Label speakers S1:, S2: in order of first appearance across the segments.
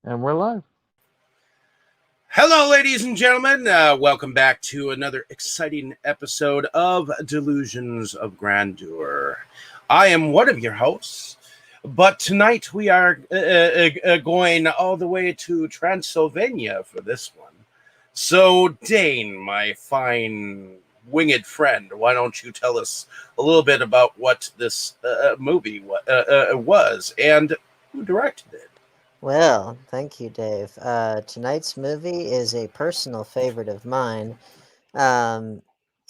S1: And we're live.
S2: Hello, ladies and gentlemen. Welcome back to another exciting episode of Delusions of Grandeur. I am one of your hosts, but tonight we are going all the way to Transylvania for this one. So, Dane, my fine winged friend, why don't you tell us a little bit about what this movie was and who directed it?
S3: Well, thank you, Dave. Tonight's movie is a personal favorite of mine, um,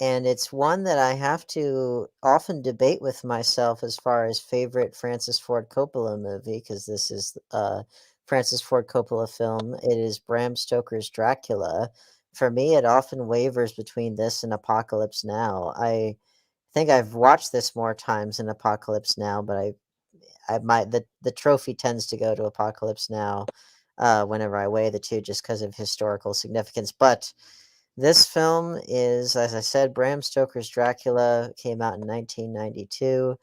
S3: and it's one that I have to often debate with myself as far as favorite Francis Ford Coppola movie, because this is a Francis Ford Coppola film. It is Bram Stoker's Dracula. For me, it often wavers between this and Apocalypse Now. I think I've watched this more times than Apocalypse Now, but the trophy tends to go to Apocalypse Now, whenever I weigh the two, just because of historical significance. But this film is, as I said, Bram Stoker's Dracula came out in 1992.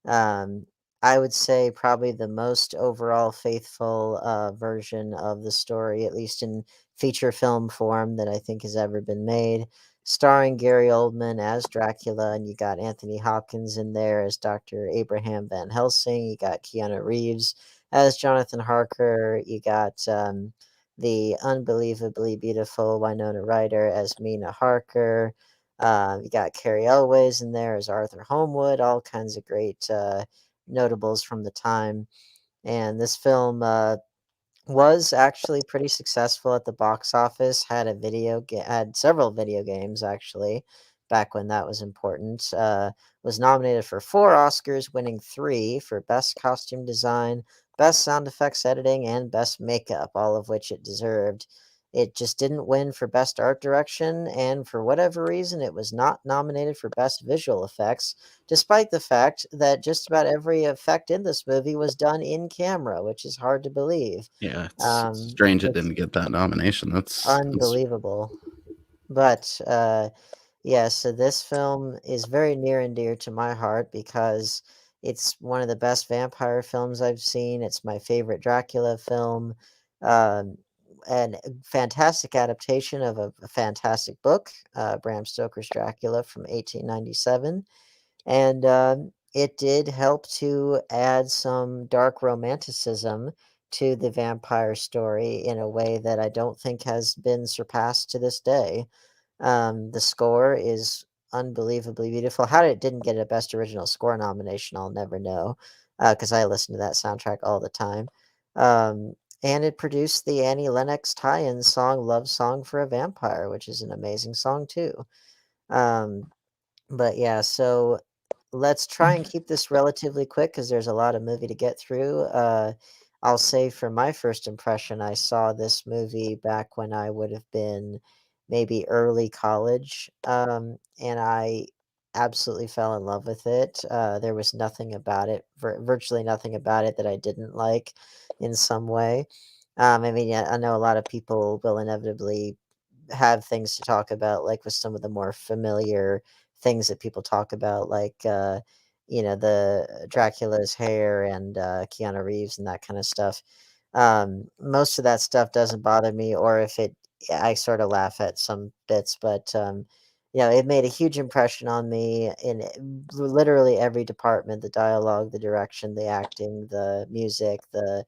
S3: Um, I would say probably the most overall faithful version of the story, at least in feature film form, that I think has ever been made. Starring Gary Oldman as Dracula, and you got Anthony Hopkins in there as Dr. Abraham Van Helsing. You got Keanu Reeves as Jonathan Harker. You got the unbelievably beautiful Winona Ryder as Mina Harker. You got Carrie Elways in there as Arthur Homewood. All kinds of great notables from the time. And this film was actually pretty successful at the box office. Had several video games actually, back when that was important. Was nominated for 4 Oscars, winning 3 for Best Costume Design, Best Sound Effects Editing, and Best Makeup, all of which it deserved. It just didn't win for Best Art Direction, and for whatever reason, it was not nominated for Best Visual Effects, despite the fact that just about every effect in this movie was done in camera, which is hard to believe.
S4: Yeah, it's strange it
S3: It's
S4: didn't get that nomination. That's
S3: unbelievable. But yeah, so this film is very near and dear to my heart because it's one of the best vampire films I've seen. It's my favorite Dracula film. Um, and a fantastic adaptation of a fantastic book, Bram Stoker's Dracula from 1897. And it did help to add some dark romanticism to the vampire story in a way that I don't think has been surpassed to this day. The score is unbelievably beautiful. How it didn't get a Best Original Score nomination, I'll never know, because I listen to that soundtrack all the time. And it produced the Annie Lennox tie-in song "Love Song for a Vampire," which is an amazing song too. Um, but yeah, so let's try and keep this relatively quick because there's a lot of movie to get through. I'll say for my first impression, I saw this movie back when I would have been maybe early college, and I absolutely fell in love with it. There was nothing about it, virtually nothing about it that I didn't like in some way. I mean, yeah, I know a lot of people will inevitably have things to talk about, like with some of the more familiar things that people talk about, like the Dracula's hair and Keanu Reeves and that kind of stuff. Most of that stuff doesn't bother me, or if it, I sort of laugh at some bits, but it made a huge impression on me in literally every department: the dialogue, the direction, the acting, the music, the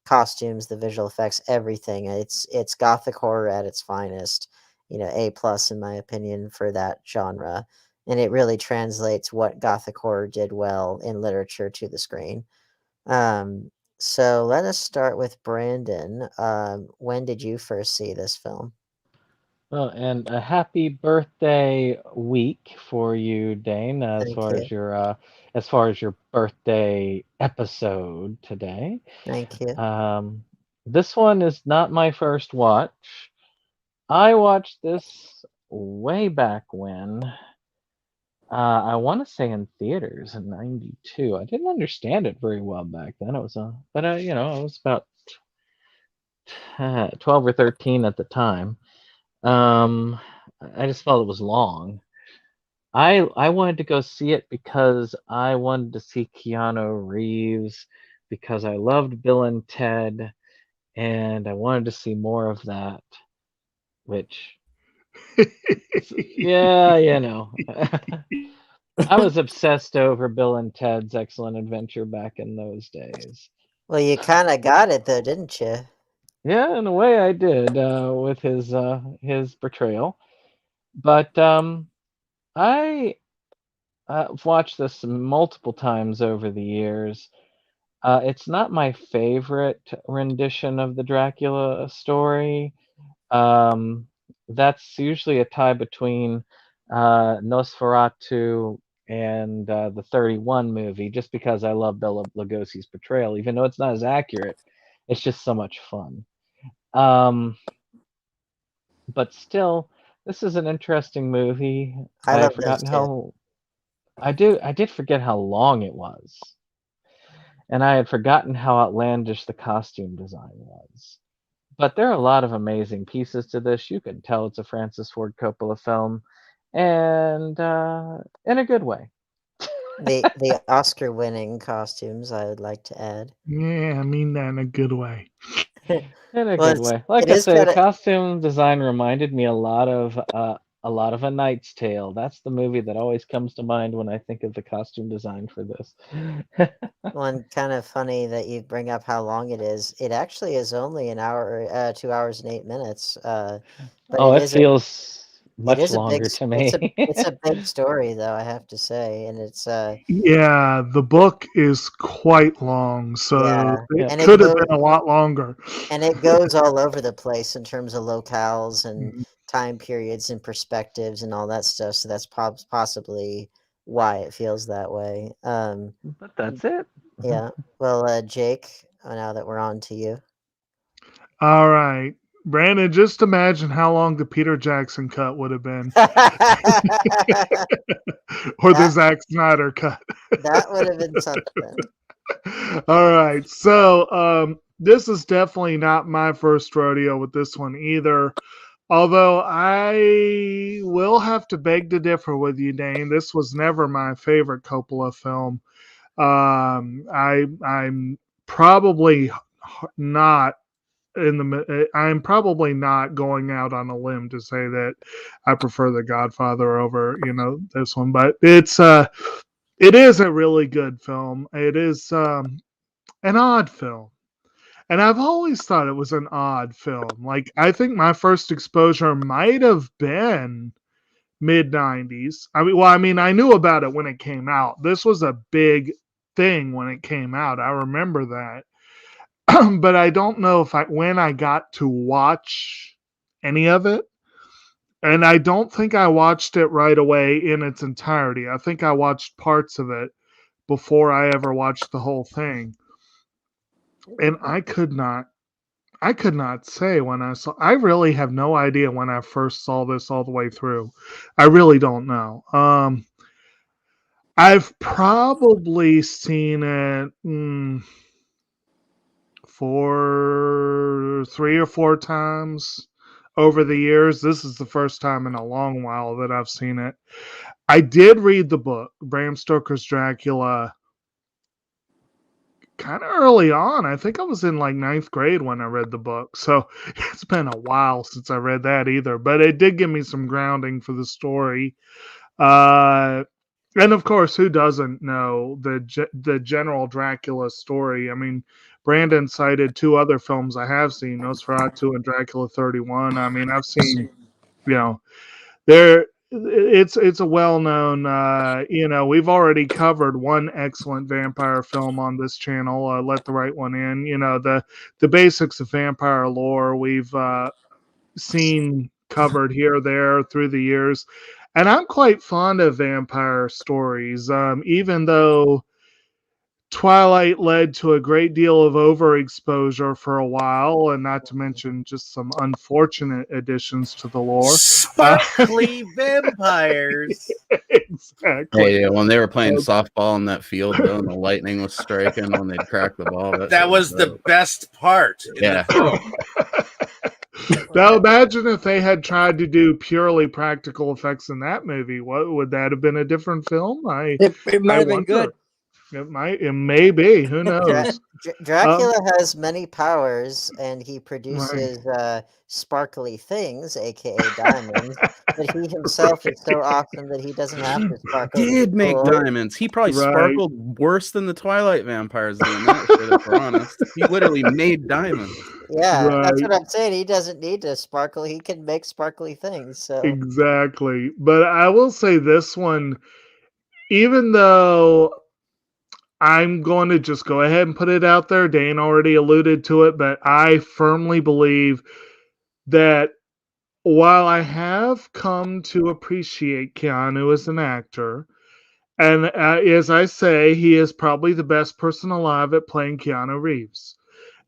S3: costumes, the visual effects, everything. It's gothic horror at its finest. A plus in my opinion for that genre, and it really translates what gothic horror did well in literature to the screen. Um, so let us start with Brandon. When did you first see this film?
S1: Well, and a happy birthday week for you, Dane,
S3: Thank you.
S1: as far as your birthday episode today.
S3: Thank you.
S1: Um, this one is not my first watch. I watched this way back when. I want to say in theaters in '92. I didn't understand it very well back then. It was but I was about 12 or 13 at the time. Um, I just felt it was long. I wanted to go see it because I wanted to see Keanu Reeves because I loved Bill and Ted, and I wanted to see more of that, which, yeah, you know. I was obsessed over Bill and Ted's Excellent Adventure back in those days.
S3: Well, you kind of got it, though, didn't you?
S1: Yeah, in a way I did, with his portrayal. But I watched this multiple times over the years. It's not my favorite rendition of the Dracula story. Um, that's usually a tie between Nosferatu and the 31 movie, just because I love Bela Lugosi's portrayal, even though it's not as accurate. It's just so much fun. But still, this is an interesting movie.
S3: I
S1: I had
S3: love those
S1: forgotten
S3: too.
S1: how I did forget how long it was. And I had forgotten how outlandish the costume design was. But there are a lot of amazing pieces to this. You can tell it's a Francis Ford Coppola film, and in a good way.
S3: The Oscar-winning costumes, I would like to add.
S5: Yeah, I mean that in a good way.
S1: In a
S3: Well,
S1: good way. Like I say, the costume design reminded me a lot of A Knight's Tale. That's the movie that always comes to mind when I think of the costume design for this.
S3: One kind of funny that you bring up how long it is. It actually is only an hour, 2 hours and 8 minutes. But
S1: oh, it feels much
S3: a big,
S1: longer to me.
S3: it's a big story, though, I have to say, and it's
S5: yeah, the book is quite long, so
S3: yeah.
S5: it could have been a lot longer.
S3: And it goes all over the place in terms of locales and time periods and perspectives and all that stuff. So that's possibly why it feels that way.
S1: But that's it.
S3: Yeah. Well, Jake, now that we're on to you.
S5: All right. Brandon, just imagine how long the Peter Jackson cut would have been. Or the Zack Snyder cut.
S3: That would have been something.
S5: All right. So this is definitely not my first rodeo with this one either. Although I will have to beg to differ with you, Dane. This was never my favorite Coppola film. I'm probably not I'm probably not going out on a limb to say that I prefer The Godfather over, this one, but it is a really good film. It is an odd film. And I've always thought it was an odd film. Like, I think my first exposure might have been mid-90s. I I knew about it when it came out. This was a big thing when it came out. I remember that. But I don't know when I got to watch any of it. And I don't think I watched it right away in its entirety. I think I watched parts of it before I ever watched the whole thing. And I could not say when I really have no idea when I first saw this all the way through. I really don't know. I've probably seen it 3 or 4 times over the years. This is the first time in a long while that I've seen it. I did read the book, Bram Stoker's Dracula, kind of early on. I think I was in like 9th grade when I read the book. So it's been a while since I read that either. But it did give me some grounding for the story. And of course, who doesn't know the general Dracula story? I mean, Brandon cited 2 other films I have seen, Nosferatu and Dracula 31. I mean, I've seen, it's a well-known, we've already covered one excellent vampire film on this channel, Let the Right One In. The basics of vampire lore we've seen covered here or there through the years. And I'm quite fond of vampire stories, even though Twilight led to a great deal of overexposure for a while, and not to mention just some unfortunate additions to the lore.
S2: Sparkly vampires.
S5: Exactly.
S4: Yeah, when they were playing softball in that field, though, and the lightning was striking when they'd crack the ball.
S2: That was the best part.
S4: Yeah.
S5: Now imagine if they had tried to do purely practical effects in that movie. What would that have been? A different film?
S6: It might have been good.
S5: It may be. Who knows?
S3: Dracula has many powers, and he
S5: Right.
S3: produces sparkly things, aka diamonds. But he himself is so awesome that he doesn't have to sparkle to be
S4: Did make
S3: cool.
S4: diamonds. He probably
S5: Right.
S4: sparkled worse than the Twilight vampires doing that shit, if we're honest. He literally made diamonds.
S3: Yeah, that's
S5: Right.
S3: what I'm saying. He doesn't need to sparkle. He can make sparkly things. So
S5: Exactly. But I will say this one, even though I'm going to just go ahead and put it out there, Dane already alluded to it, but I firmly believe that while I have come to appreciate Keanu as an actor, and as I say, he is probably the best person alive at playing Keanu Reeves.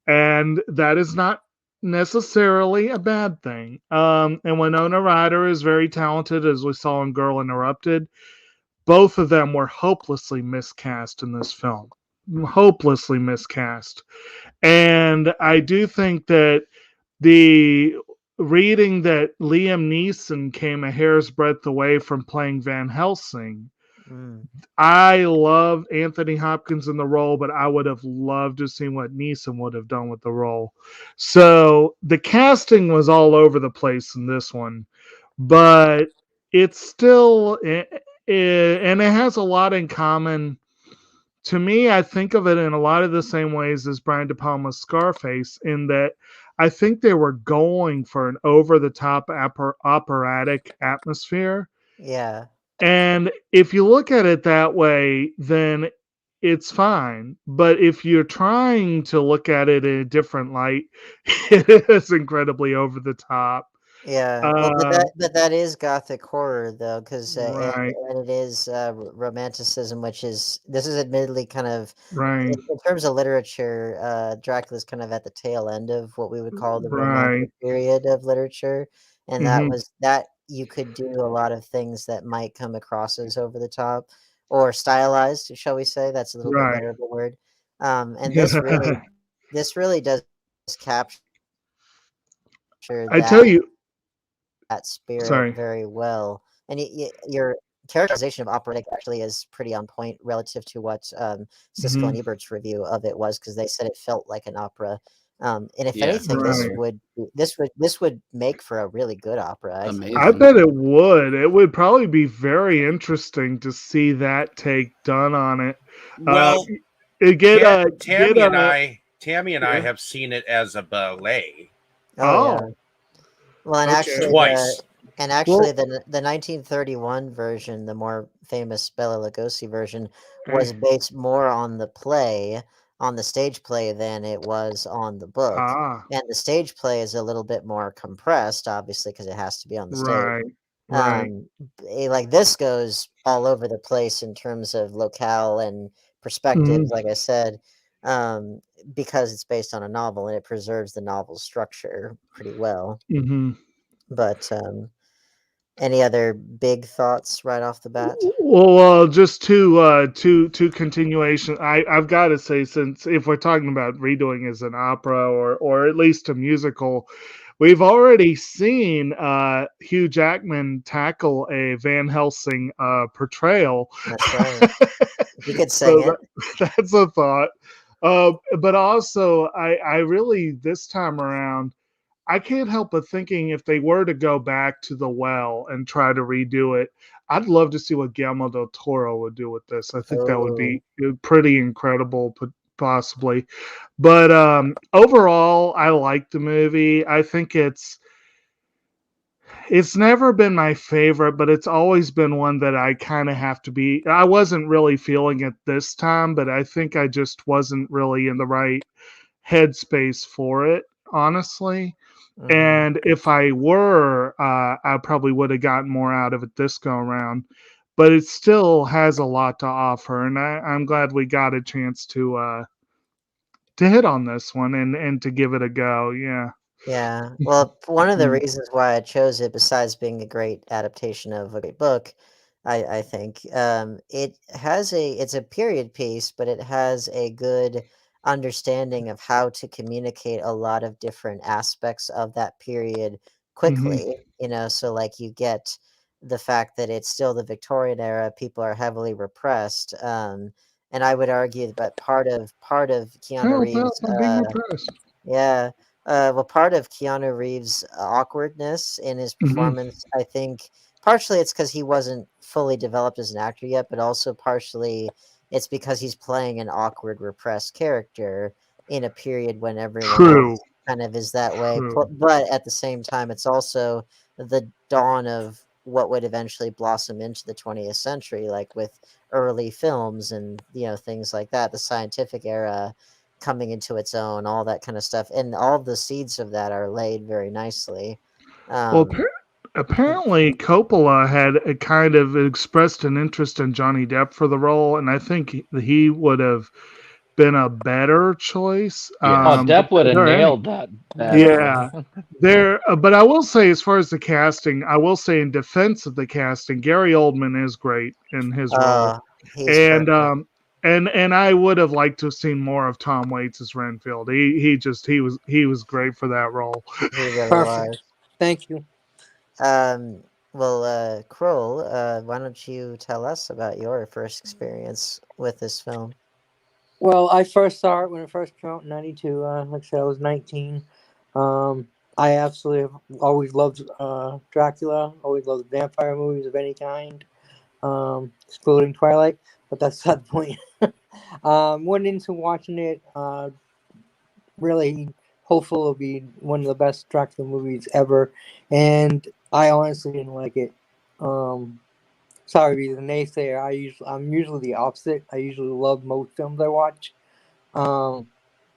S5: And that is not necessarily a bad thing. And Winona Ryder is very talented, as we saw in Girl Interrupted. Both of them were hopelessly miscast in this film. Hopelessly miscast. And I do think that the reading that Liam Neeson came a hair's breadth away from playing Van Helsing. I love Anthony Hopkins in the role, but I would have loved to see what Neeson would have done with the role. So the casting was all over the place in this one, but it's still, and it has a lot in common. To me, I think of it in a lot of the same ways as Brian De Palma's Scarface, in that I think they were going for an over the top operatic atmosphere.
S3: yeah,
S5: And if you look at it that way, then it's fine. But if you're trying to look at it in a different light, it is incredibly over the top.
S3: yeah. Well,
S5: Uh,
S3: but that is gothic horror though, because
S5: right,
S3: and it is romanticism, which is this is admittedly kind of
S5: right,
S3: in terms of literature, Dracula's kind of at the tail end of what we would call the romantic
S5: right.
S3: period of literature, and that
S5: Hmm.
S3: was that you could do a lot of things that might come across as over the top or stylized, shall we say? That's a little bit
S5: Right.
S3: better of a word. And this really does capture
S5: I tell
S3: that
S5: you,
S3: spirit
S5: sorry.
S3: very well, and your characterization of operatic actually is pretty on point relative to what Siskel
S5: Hmm.
S3: and Ebert's review of it was, because they said it felt like an opera. And if
S4: Yeah,
S3: anything,
S5: Right.
S3: this would make for a really good opera, I think.
S5: I
S4: amazing.
S5: bet it would. It would probably be very interesting to see that take done on it. Uh,
S2: Well,
S5: get a
S2: Tammy and I
S5: yeah.
S2: have seen it as a ballet
S3: Oh yeah.
S5: Oh,
S3: Well, and
S5: okay.
S2: twice.
S5: Well,
S3: the 1931 version, the more famous Bela Lugosi version,
S5: okay.
S3: was based more on the play, on the stage play, than it was on the book.
S5: Ah,
S3: And the stage play is a little bit more compressed, obviously, because it has to be on the stage.
S5: right, right.
S3: Like this goes all over the place in terms of locale and
S5: Mhm,
S3: perspectives, like I said, um, because it's based on a novel and it preserves the novel's structure pretty well.
S5: mhm.
S3: But any other big thoughts right off the bat?
S5: Well, just two continuation. I've got to say, since if we're talking about redoing as an opera or at least a musical, we've already seen Hugh Jackman tackle a Van Helsing portrayal.
S3: That's right. You could sing
S5: So
S3: it.
S5: that's a thought. But also, I really this time around, I can't help but thinking if they were to go back to the well and try to redo it, I'd love to see what Guillermo del Toro would do with this. I think that would
S3: Oh,
S5: be pretty incredible, possibly. But overall, I like the movie. I think it's never been my favorite, but it's always been one that I kind of have to be. I wasn't really feeling it this time, but I think I just wasn't really in the right headspace for it, honestly.
S3: mhm.
S5: And if I were, I probably would have gotten more out of it this go around. But it still has a lot to offer, and I'm glad we got a chance to hit on this one and to give it a go. Yeah.
S3: Yeah. Well, one of the
S5: Mm.
S3: reasons why I chose it, besides being a great adaptation of a great book, I think, it's a period piece, but it has a good understanding of how to communicate a lot of different aspects of that period
S5: Mhm.
S3: quickly. So like you get the fact that it's still the Victorian era, people are heavily repressed, and I would argue that part of Keanu
S5: Hell,
S3: Reeves,
S5: I'm being impressed.
S3: yeah, well, part of Keanu Reeves' awkwardness in his performance, I think, partially it's because he wasn't fully developed as an actor yet, but also partially it's because he's playing an awkward, repressed character in a period when everyone
S5: True.
S3: else kind of is that way.
S5: True.
S3: But at the same time, it's also the dawn of what would eventually blossom into the 20th century, like with early films and things like that, the scientific era coming into its own, all that kind of stuff, and all the seeds of that are laid very nicely.
S5: Well, apparently Coppola had a kind of expressed an interest in Johnny Depp for the role, and I think he would have been a better choice.
S2: Yeah.
S1: Depp would have
S5: there any-
S1: nailed that.
S5: Yeah, but I will say, as far as the casting, I will say in defense of the casting, Gary Oldman is great in his role,
S3: He's
S5: and
S3: perfect.
S5: and I would have liked to have seen more of Tom Waits as Renfield. He was great for that role.
S3: He really
S6: Perfect.
S3: was.
S6: Thank you.
S3: Well, Kroll, why don't you tell us about your first experience with this film?
S6: Well, I first saw it when it first came out in '92. Like I said, I was 19. I absolutely have always loved Dracula. Always loved vampire movies of any kind, excluding Twilight. But that's not the point. Went into watching it. Really hopeful it'll be one of the best Dracula movies ever, and I honestly didn't like it. Sorry to be the naysayer. I'm usually the opposite. I usually love most films I watch, but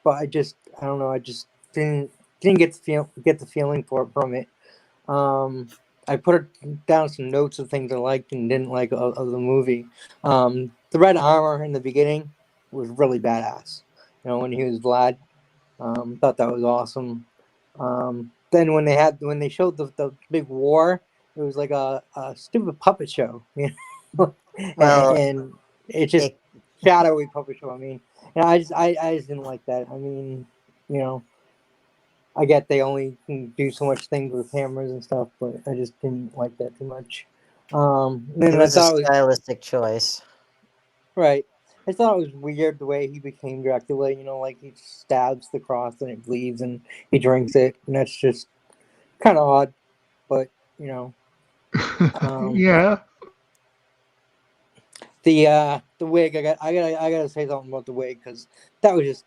S6: I don't know. I just didn't get the feeling from it. I put down some notes of things I liked and didn't like of the movie. The red armor in the beginning was really badass. When he was Vlad, thought that was awesome. Then when they showed the big war, it was like a stupid puppet show,
S3: Well,
S6: and it's just shadowy puppet show. I mean, I just didn't like that. I mean, I get they only can do so much things with hammers and stuff, but I just didn't like that too much.
S3: It was a stylistic choice.
S6: Right. I thought it was weird the way he became Dracula, like he stabs the cross and it bleeds and he drinks it, and that's just kind of odd, but
S5: Yeah.
S6: The wig, I gotta say something about the wig, because that was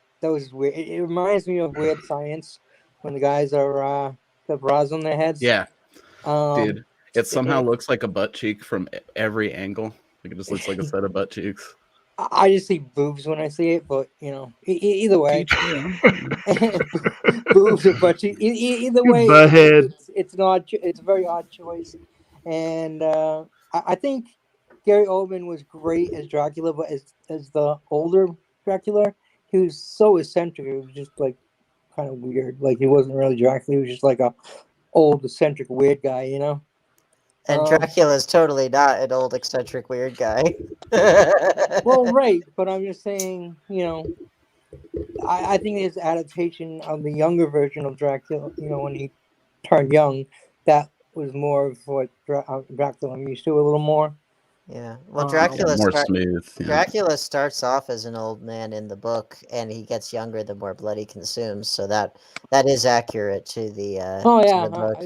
S6: weird. It reminds me of Weird Science when the guys are the bras on their heads.
S4: Yeah, dude, it somehow looks like a butt cheek from every angle. Like it just looks like a set of butt cheeks.
S6: I just see boobs when I see it, but either way, boobs or butt cheeks. Either way, it's a very odd choice, and I think Gary Oldman was great as Dracula, but as the older Dracula, he was so eccentric. It was just like kind of weird. Like he wasn't really Dracula. He was just like a old eccentric weird guy,
S3: And Dracula's totally not an old eccentric weird guy.
S6: Well, right, but I'm just saying, I think his adaptation of the younger version of Dracula, when he turned young, that was more of what Dracula I'm used to a little more.
S3: Yeah, well, Dracula
S4: more smooth. Yeah.
S3: Dracula starts off as an old man in the book, and he gets younger the more blood he consumes. So that is accurate to the.
S6: Oh yeah,
S3: to the book.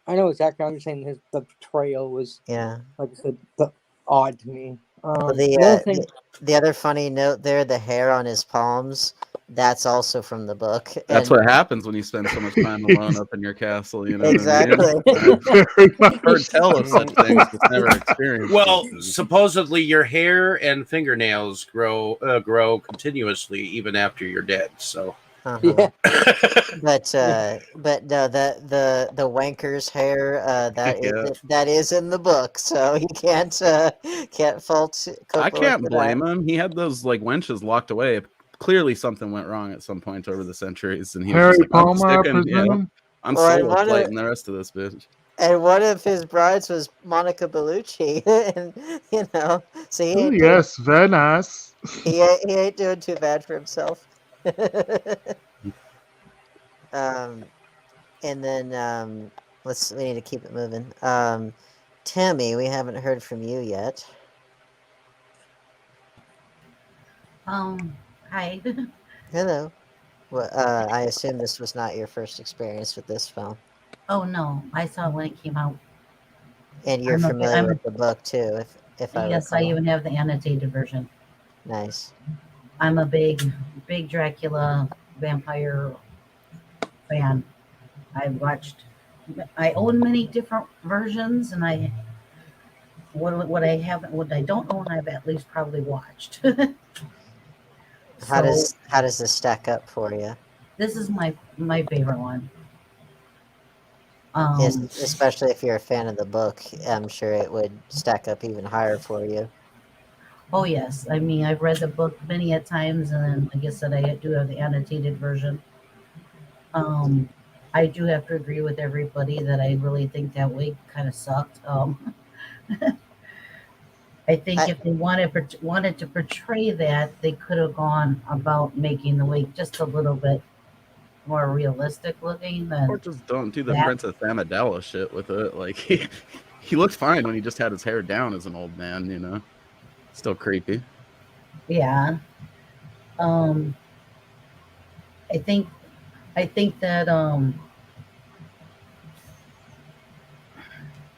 S6: I know it's accurate. I'm just saying the portrayal was, like I said, odd to me.
S3: Well, the other funny note there, the hair on his palms, that's also from the book.
S4: That's what happens when you spend so much time alone up in your castle. You know
S3: exactly.
S4: What I mean? I've heard tell of such things, but never experienced.
S2: Well, supposedly your hair and fingernails grow continuously even after you're dead. So.
S6: Yeah.
S3: but no, the wanker's hair that is in the book, so you can't fault Coppola.
S4: I can't blame him. He had those like wenches locked away. Clearly, something went wrong at some point over the centuries, and he was just like, I'm solo flighting the rest of this bitch.
S3: And one of his brides was Monica Bellucci, and so he ain't
S5: yes, very nice.
S3: He ain't doing too bad for himself. And then we need to keep it moving. Tammy, we haven't heard from you yet.
S7: Hi.
S3: Hello. Well, I assume this was not your first experience with this film,
S7: Oh no, I saw it when it came out.
S3: and you're familiar with the book too, if I
S7: Yes, I
S3: recall.
S7: even have the annotated version.
S3: Nice.
S7: I'm a big Dracula vampire fan. I own many different versions, and what I don't own, I've at least probably watched.
S3: How
S7: So
S3: does this stack up for you?
S7: this is my favorite one.
S3: Yes,
S7: Um,
S3: especially if you're a fan of the book, I'm sure it would stack up even higher for you.
S7: oh yes, I mean I've read the book many a times, and then like I said, I do have the annotated version. Um, I do have to agree with everybody that I really think that wig kind of sucked. I think
S3: I
S7: if they wanted to portray that, they could have gone about making the wig just a little bit more realistic looking
S4: Or
S7: than
S4: just don't do the
S7: that.
S4: Princess Amidala shit with it. Like he looked fine when he just had his hair down as an old man, you know. Still creepy.
S7: Yeah. Um, I think I think that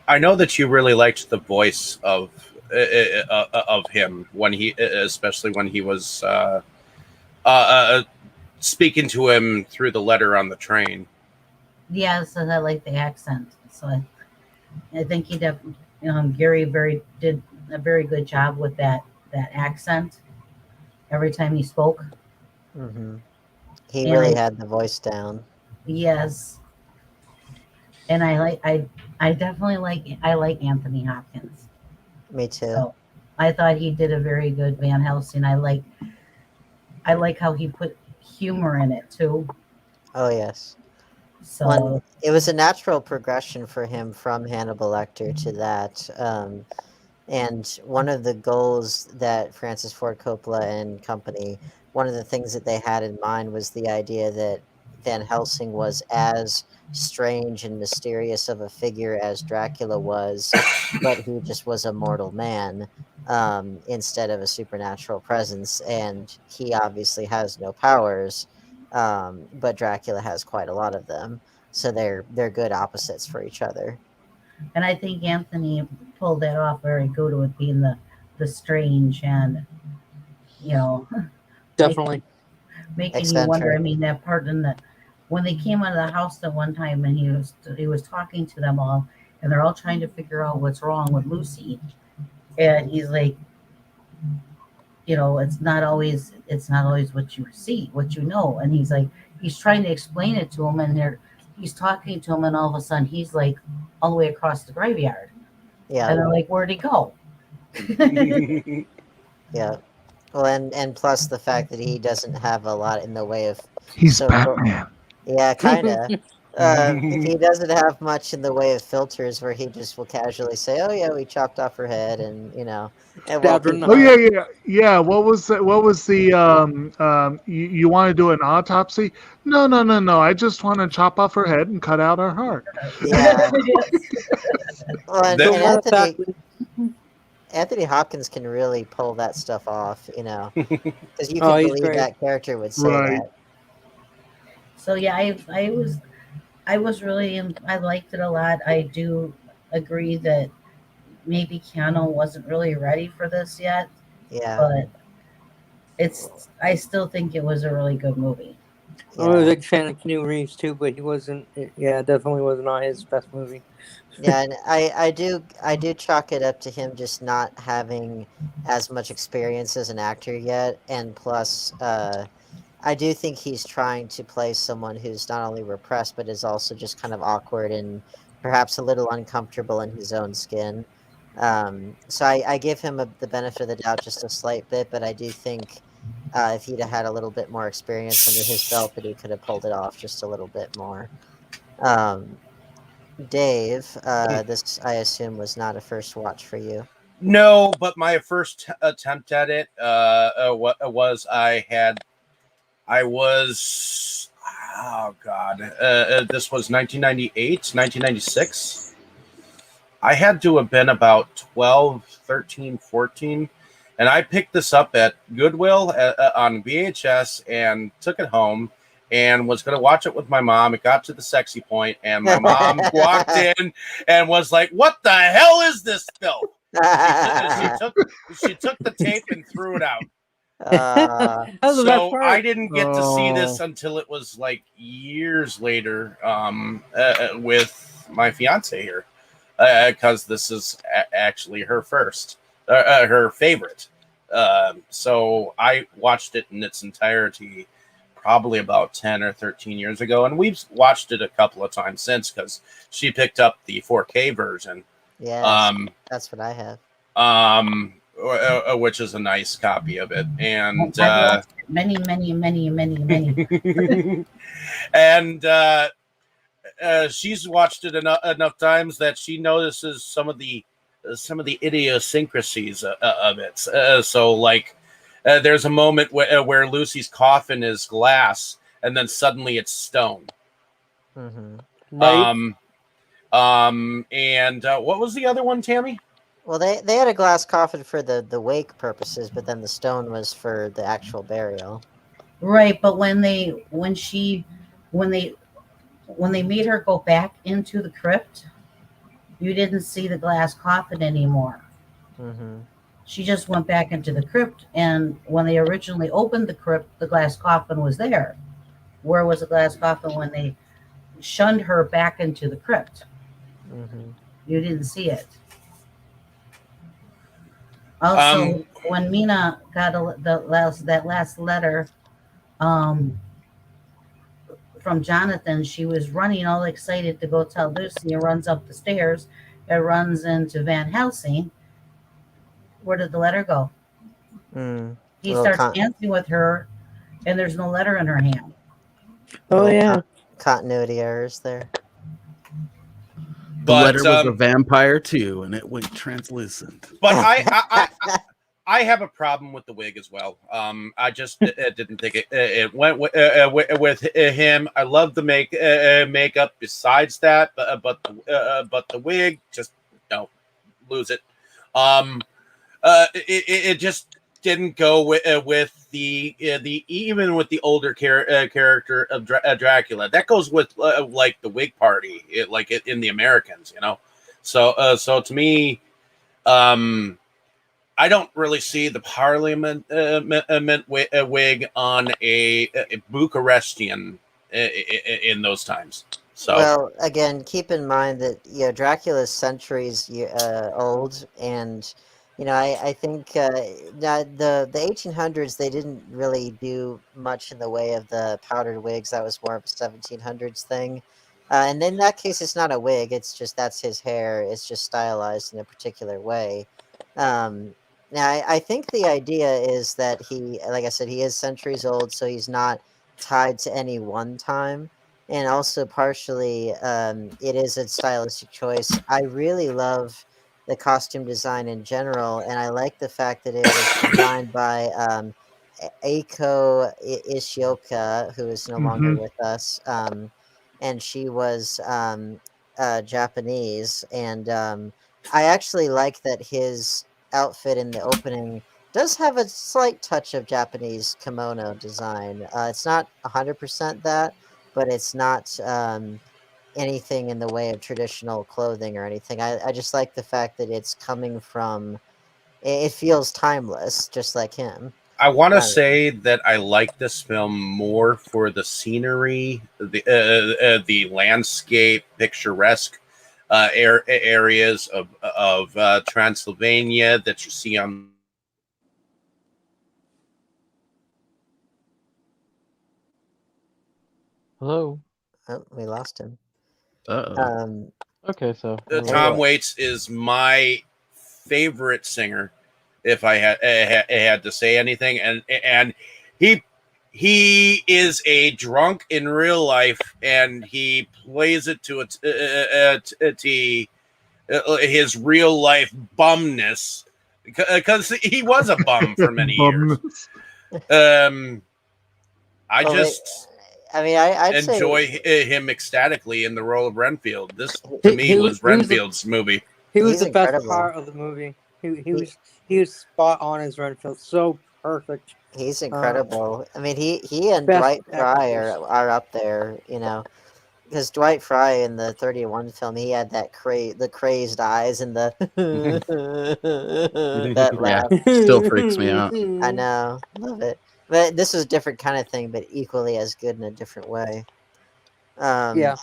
S2: I know that you really liked the voice of him when he, especially when he was speaking to him through the letter on the train.
S7: yes, and I like the accent. So I think he definitely Gary did a very good job with that accent every time he spoke.
S3: hmm He
S7: And
S3: really had the voice down.
S7: yes, and I definitely like Anthony Hopkins.
S3: Me too.
S7: So I thought he did a very good Van Helsing. I like how he put humor in it too.
S3: Oh yes. One,
S7: So
S3: it was a natural progression for him from Hannibal Lecter to that. And one of the goals that Francis Ford Coppola and company, one of the things that they had in mind was the idea that Van Helsing was as strange and mysterious of a figure as Dracula was, but he just was a mortal man, instead of a supernatural presence. And he obviously has no powers, but Dracula has quite a lot of them. So they're good opposites for each other.
S7: and I think Anthony pulled that off very good with being the strange and you know
S6: Definitely.
S7: making making you wonder. I
S3: Eccentric.
S7: mean that part in the when they came out of the house that one time and he was talking to them all and they're all trying to figure out what's wrong with Lucy and he's like, it's not always what you see, what you know. And he's like, he's trying to explain it to him, and he's talking to him, and all of a sudden he's like all the way across the graveyard,
S3: Yeah.
S7: and they're like, where'd he go?
S3: Yeah. Well, and plus the fact that he doesn't have a lot in the way of
S5: He's
S3: social.
S5: Batman.
S3: Yeah, kinda. He doesn't have much in the way of filters where he just will casually say, "Oh yeah, we chopped off her head," and and while
S6: Stabbed her in the
S5: Oh
S3: people,
S5: yeah,
S6: heart.
S5: yeah. What was the you want to do an autopsy? No, no, no, no. I just want to chop off her head and cut out her heart.
S3: yeah.
S7: Yes.
S3: Well,
S2: The-
S6: So
S3: and
S6: matter of fact,
S3: Anthony Hopkins can really pull that stuff off, because you
S6: oh,
S3: could
S6: he's
S3: believe
S6: great.
S3: that character would say
S5: Right.
S3: that.
S7: So yeah, I was really I liked it a lot. I do agree that maybe Keanu wasn't really ready for this yet,
S3: Yeah,
S7: but it's I still think it was a really good movie.
S6: I was a
S3: yeah.
S6: big fan of Keanu Reeves too, but he wasn't. Yeah, definitely was not his best movie.
S3: Yeah, and I do chalk it up to him just not having as much experience as an actor yet, and plus, I do think he's trying to play someone who's not only repressed but is also just kind of awkward and perhaps a little uncomfortable in his own skin. So I give him the benefit of the doubt just a slight bit, but I do think if he'd have had a little bit more experience under his belt, that he could have pulled it off just a little bit more. Um, Dave, this I assume was not a first watch for you.
S2: no, but my first attempt at it what was I was oh god this was 1998, 1996. I had to have been about 12, 13, 14. And I picked this up at Goodwill on VHS and took it home and was going to watch it with my mom. It got to the sexy point, and my mom walked in and was like, "What the hell is this film?" She took the tape and threw it out. So I didn't get to see this until it was like years later with my fiance here, because this is actually her first, her favorite. So I watched it in its entirety probably about 10 or 13 years ago, and we've watched it a couple of times since because she picked up the 4K version.
S3: Yeah, that's what I have.
S2: Which is a nice copy of it, and
S7: many.
S2: and she's watched it enough times that she notices some of the idiosyncrasies of it. So, like, there's a moment where Lucy's coffin is glass, and then suddenly it's stone.
S3: Mm-hmm.
S6: Right.
S2: And what was the other one, Tammy?
S3: Well, they had a glass coffin for the wake purposes, but then the stone was for the actual burial.
S7: Right, but when they made her go back into the crypt, you didn't see the glass coffin anymore.
S3: Mm-hmm.
S7: She just went back into the crypt, and when they originally opened the crypt, the glass coffin was there. Where was the glass coffin when they shunned her back into the crypt?
S3: Mm-hmm.
S7: You didn't see it. Also, when Mina got that last letter from Jonathan, she was running all excited to go tell Lucy, and runs up the stairs and runs into Van Helsing. Where did the letter go? He starts dancing with her, and there's no letter in her hand.
S6: Oh, yeah.
S3: Continuity errors there.
S4: The letter was a vampire too, and it went translucent.
S2: But I have a problem with the wig as well. I just didn't think it went with him. I love the makeup. Besides that, but the wig, just no, lose it. It just didn't go with the even with the older character of Dracula. That goes with like the wig party, like in the Americans, you know. So to me, I don't really see the Parliament wig on a Bucharestian in those times. So,
S3: well, again, keep in mind that Dracula's centuries old, and I think the 1800s they didn't really do much in the way of the powdered wigs. That was more of a 1700s thing, and in that case, it's not a wig. It's just that's his hair. It's just stylized in a particular way. Now, I think the idea is that he, like I said, he is centuries old, so he's not tied to any one time. And also partially, it is a stylistic choice. I really love the costume design in general, and I like the fact that it was designed by Eiko Ishioka, who is no longer with us, and she was Japanese. And I actually like that his outfit in the opening does have a slight touch of Japanese kimono design. It's not 100% that, but it's not anything in the way of traditional clothing or anything. I just like the fact that it's coming from, it feels timeless, just like him.
S2: I want to say that I like this film more for the scenery, the landscape, picturesque areas of Transylvania that you see on.
S1: Hello.
S3: Oh, we lost him.
S1: Okay, so
S2: Tom Waits is my favorite singer. If I had to say anything, and he is a drunk in real life, and he plays it to his real life bumness, because he was a bum for many years. I'd enjoy him ecstatically in the role of Renfield. This to me was Renfield's movie.
S6: He was the best part of the movie. He was spot on as Renfield. So perfect.
S3: He's incredible. I mean, he and
S6: Best
S3: Dwight Fry
S6: actors.
S3: are up there, you know, because Dwight Fry in the 31 film, he had that the crazed eyes and the that
S4: Yeah,
S3: laugh.
S4: still freaks me out.
S3: I know, love it. But this is a different kind of thing, but equally as good in a different way.
S6: Yeah.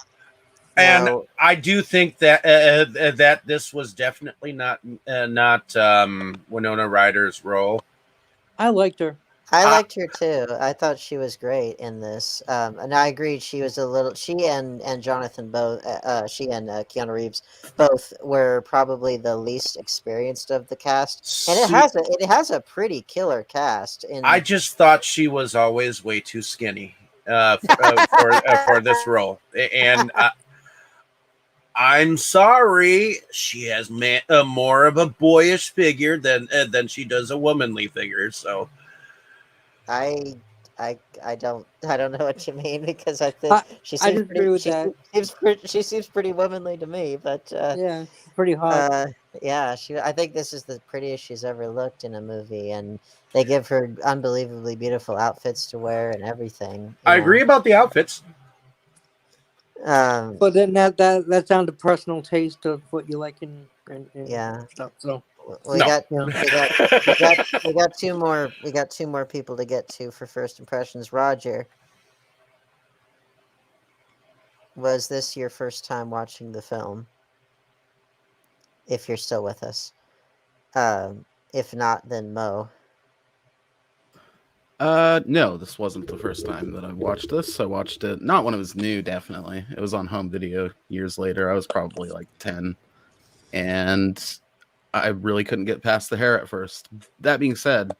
S2: And
S3: Now,
S2: I do think that that this was definitely not Winona Ryder's role.
S6: I liked her.
S3: I liked her too. I thought she was great in this, and I agreed she was a little. She and Jonathan both. She and Keanu Reeves both were probably the least experienced of the cast, and it has a pretty killer cast.
S2: I just thought she was always way too skinny for this role, and I'm sorry, she has more of a boyish figure than she does a womanly figure. So.
S3: I don't know what you mean, because I think she seems she seems pretty womanly to me, but
S6: yeah, she's pretty hot.
S3: Yeah, I think this is the prettiest she's ever looked in a movie, and they give her unbelievably beautiful outfits to wear and everything.
S2: I agree about the outfits.
S6: But then that's down to personal taste of what you like and
S3: yeah
S6: stuff. So
S3: we got two more people to get to for first impressions. Roger, was this your first time watching the film? If you're still with us, if not, then Mo.
S4: No, this wasn't the first time that I watched this. I watched it not when it was new. Definitely, it was on home video years later. I was probably like 10, and I really couldn't get past the hair at first. That being said,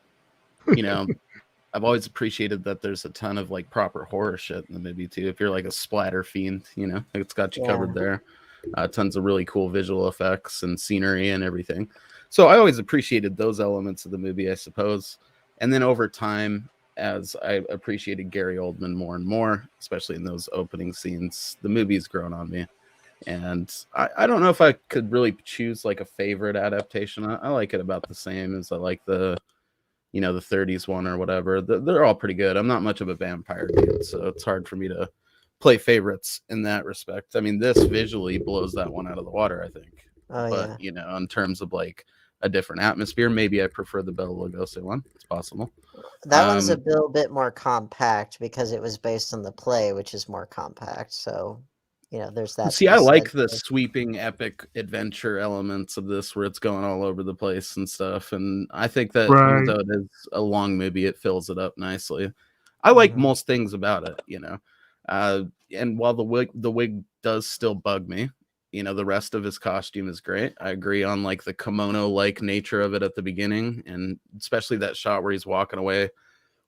S4: you know, I've always appreciated that there's a ton of like proper horror shit in the movie too. If you're like a splatter fiend, you know, it's got you covered there. Tons of really cool visual effects and scenery and everything. So I always appreciated those elements of the movie, I suppose. And then over time, as I appreciated Gary Oldman more and more, especially in those opening scenes, the movie's grown on me. And I don't know if I could really choose like a favorite adaptation. I like it about the same as I like the 30s one or whatever. They're all pretty good. I'm not much of a vampire dude, so it's hard for me to play favorites in that respect. I mean, this visually blows that one out of the water, I think. But in terms of like a different atmosphere, maybe I prefer the Bela Lugosi one. It's possible.
S3: That one's a little bit more compact because it was based on the play, which is more compact. So, there's that.
S4: See, I like the sweeping epic adventure elements of this where it's going all over the place and stuff. And I think that even though it is a long movie, it fills it up nicely. I like most things about it, and while the wig does still bug me, the rest of his costume is great. I agree on like the kimono-like nature of it at the beginning, and especially that shot where he's walking away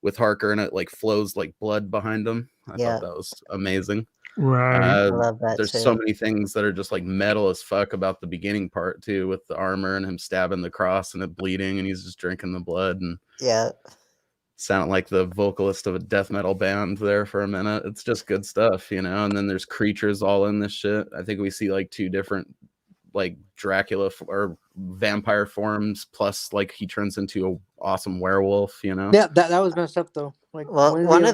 S4: with Harker and it like flows like blood behind him. I thought that was amazing.
S5: Right.
S3: I love that.
S4: There's so many things that are just like metal as fuck about the beginning part too, with the armor and him stabbing the cross and it bleeding and he's just drinking the blood and sounded like the vocalist of a death metal band there for a minute. It's just good stuff, and then there's creatures all in this shit. I think we see like two different like Dracula or vampire forms, plus like he turns into an awesome werewolf,
S6: Yeah, that was messed up though. Like,
S3: well, one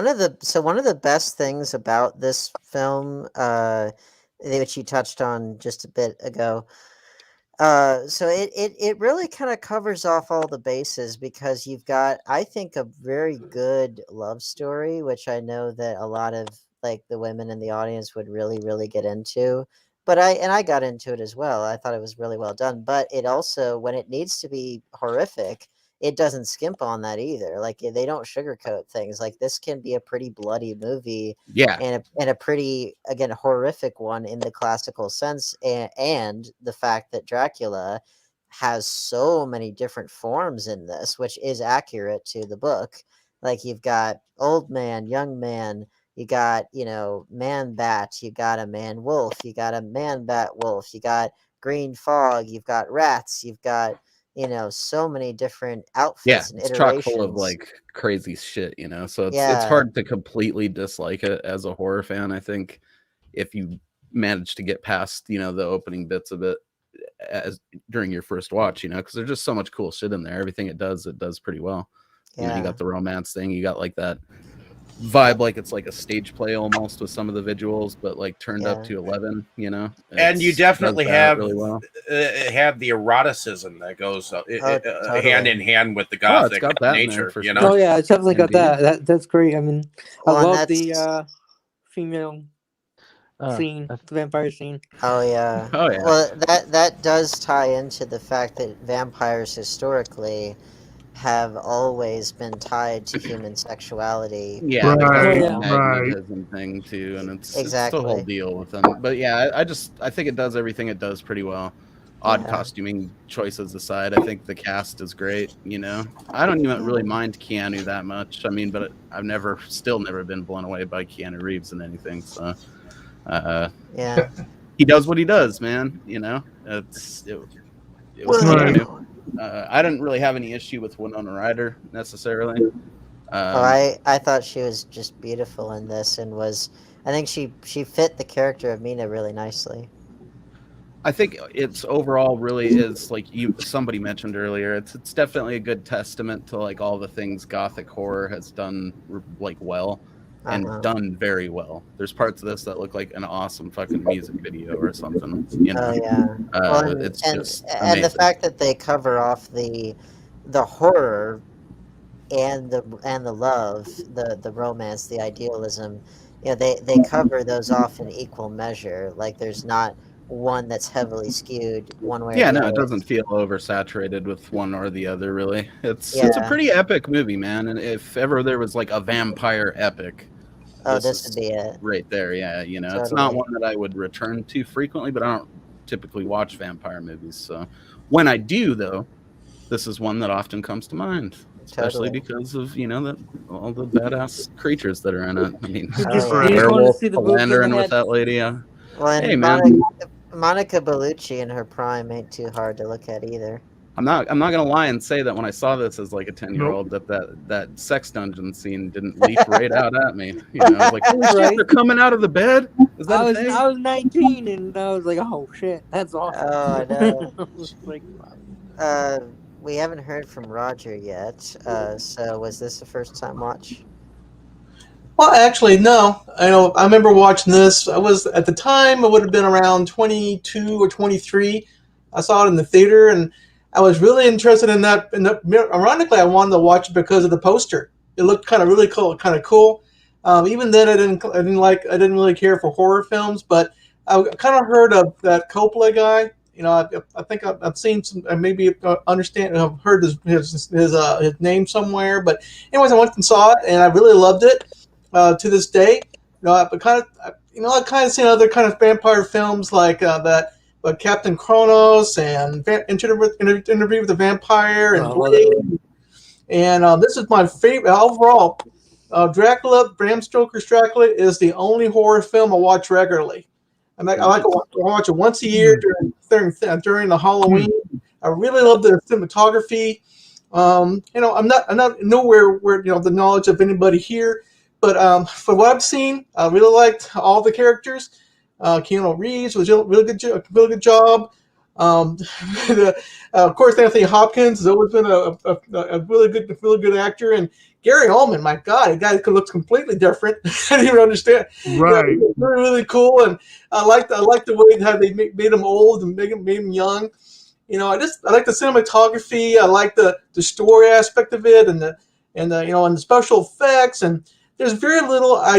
S3: of the best things about this film, which you touched on just a bit ago, so it really kind of covers off all the bases, because you've got, I think, a very good love story, which I know that a lot of like the women in the audience would really, really get into. But I got into it as well. I thought it was really well done. But it also, when it needs to be horrific, it doesn't skimp on that either. Like, they don't sugarcoat things. Like, this can be a pretty bloody movie, and a pretty, again, horrific one in the classical sense, and the fact that Dracula has so many different forms in this, which is accurate to the book. Like, you've got old man, young man, you got, man bat, you got a man wolf, you got a man bat wolf, you got green fog, you've got rats, you've got, so many different outfits and iterations.
S4: Chock full of like crazy shit, so it's hard to completely dislike it as a horror fan. I think if you manage to get past, the opening bits of it, as during your first watch, you know, because there's just so much cool shit in there. Everything it does pretty well. You know, you got the romance thing, you got like that vibe, like it's like a stage play almost with some of the visuals, but like turned up to 11, you know.
S2: And you definitely have
S4: really well.
S2: Have the eroticism that goes
S3: totally.
S2: hand in hand with the gothic nature, you know.
S6: Oh yeah, it's definitely got that. That's great. I mean, I love the female scene, the vampire scene.
S3: Oh yeah.
S4: Oh yeah.
S3: Well, that does tie into the fact that vampires historically have always been tied to human sexuality.
S4: Yeah,
S5: Right,
S4: there's
S5: right.
S4: magnetism thing too, and it's the whole deal with them. But yeah, I think it does everything it does pretty well. Odd costuming choices aside, I think the cast is great. You know, I don't even really mind Keanu that much. I mean, but I've still never been blown away by Keanu Reeves in anything. So,
S3: yeah,
S4: he does what he does, man. You know, it was Keanu. I didn't really have any issue with Winona Ryder necessarily.
S3: I thought she was just beautiful in this, and I think she fit the character of Mina really nicely.
S4: I think it's overall really is like somebody mentioned earlier. It's definitely a good testament to like all the things Gothic horror has done like well. And done very well. There's parts of this that look like an awesome fucking music video or something. You know?
S3: Oh yeah. Well,
S4: it's just amazing.
S3: And the fact that they cover off the horror and the love, the romance, the idealism. You know, they cover those off in equal measure. Like there's not one that's heavily skewed one way.
S4: Yeah,
S3: or the
S4: no,
S3: other.
S4: it doesn't feel oversaturated with one or the other. Really, it's a pretty epic movie, man. And if ever there was like a vampire epic.
S3: This would be it.
S4: Right there, yeah. You know,
S3: Totally.
S4: It's not one that I would return to frequently, but I don't typically watch vampire movies. So when I do, though, this is one that often comes to mind, especially because of, you know, all the badass creatures that are in it. I mean, werewolf, a lantern with that lady.
S3: Well,
S4: hey, man.
S3: Monica Bellucci in her prime ain't too hard to look at either.
S4: I'm not gonna lie and say that when I saw this as like a 10-year-old, that sex dungeon scene didn't leap right out at me. You know, I was like, holy shit, they're coming out of the bed. Is that a thing?
S6: I was 19 and I was like, oh shit, that's awesome.
S3: Oh no. We haven't heard from Roger yet. So was this the first time watch?
S8: Well, actually, no. I remember watching this. I was at the time. I would have been around 22 or 23. I saw it in the theater, and I was really interested in that. And ironically, I wanted to watch it because of the poster. It looked really cool. Even then, I didn't really care for horror films, but I kind of heard of that Coppola guy. You know, I think I've seen some, maybe understand. I've heard his name somewhere. But anyways, I went and saw it, and I really loved it. To this day, I've kind of seen other kind of vampire films like that. But Captain Kronos and Interview with the Vampire and Blade. And this is my favorite overall. Dracula, Bram Stoker's Dracula is the only horror film I watch regularly. I like to watch it once a year during the Halloween. I really love the cinematography. I'm not nowhere where the knowledge of anybody here, but for what I've seen, I really liked all the characters. Keanu Reeves was really good job. Of course, Anthony Hopkins has always been a really good actor, and Gary Oldman, my God, a guy looks completely different. I didn't even understand.
S5: Right,
S8: really cool, and I like the way how they made him old and made him young. I like the cinematography. I like the story aspect of it, and the special effects. And there's very little. I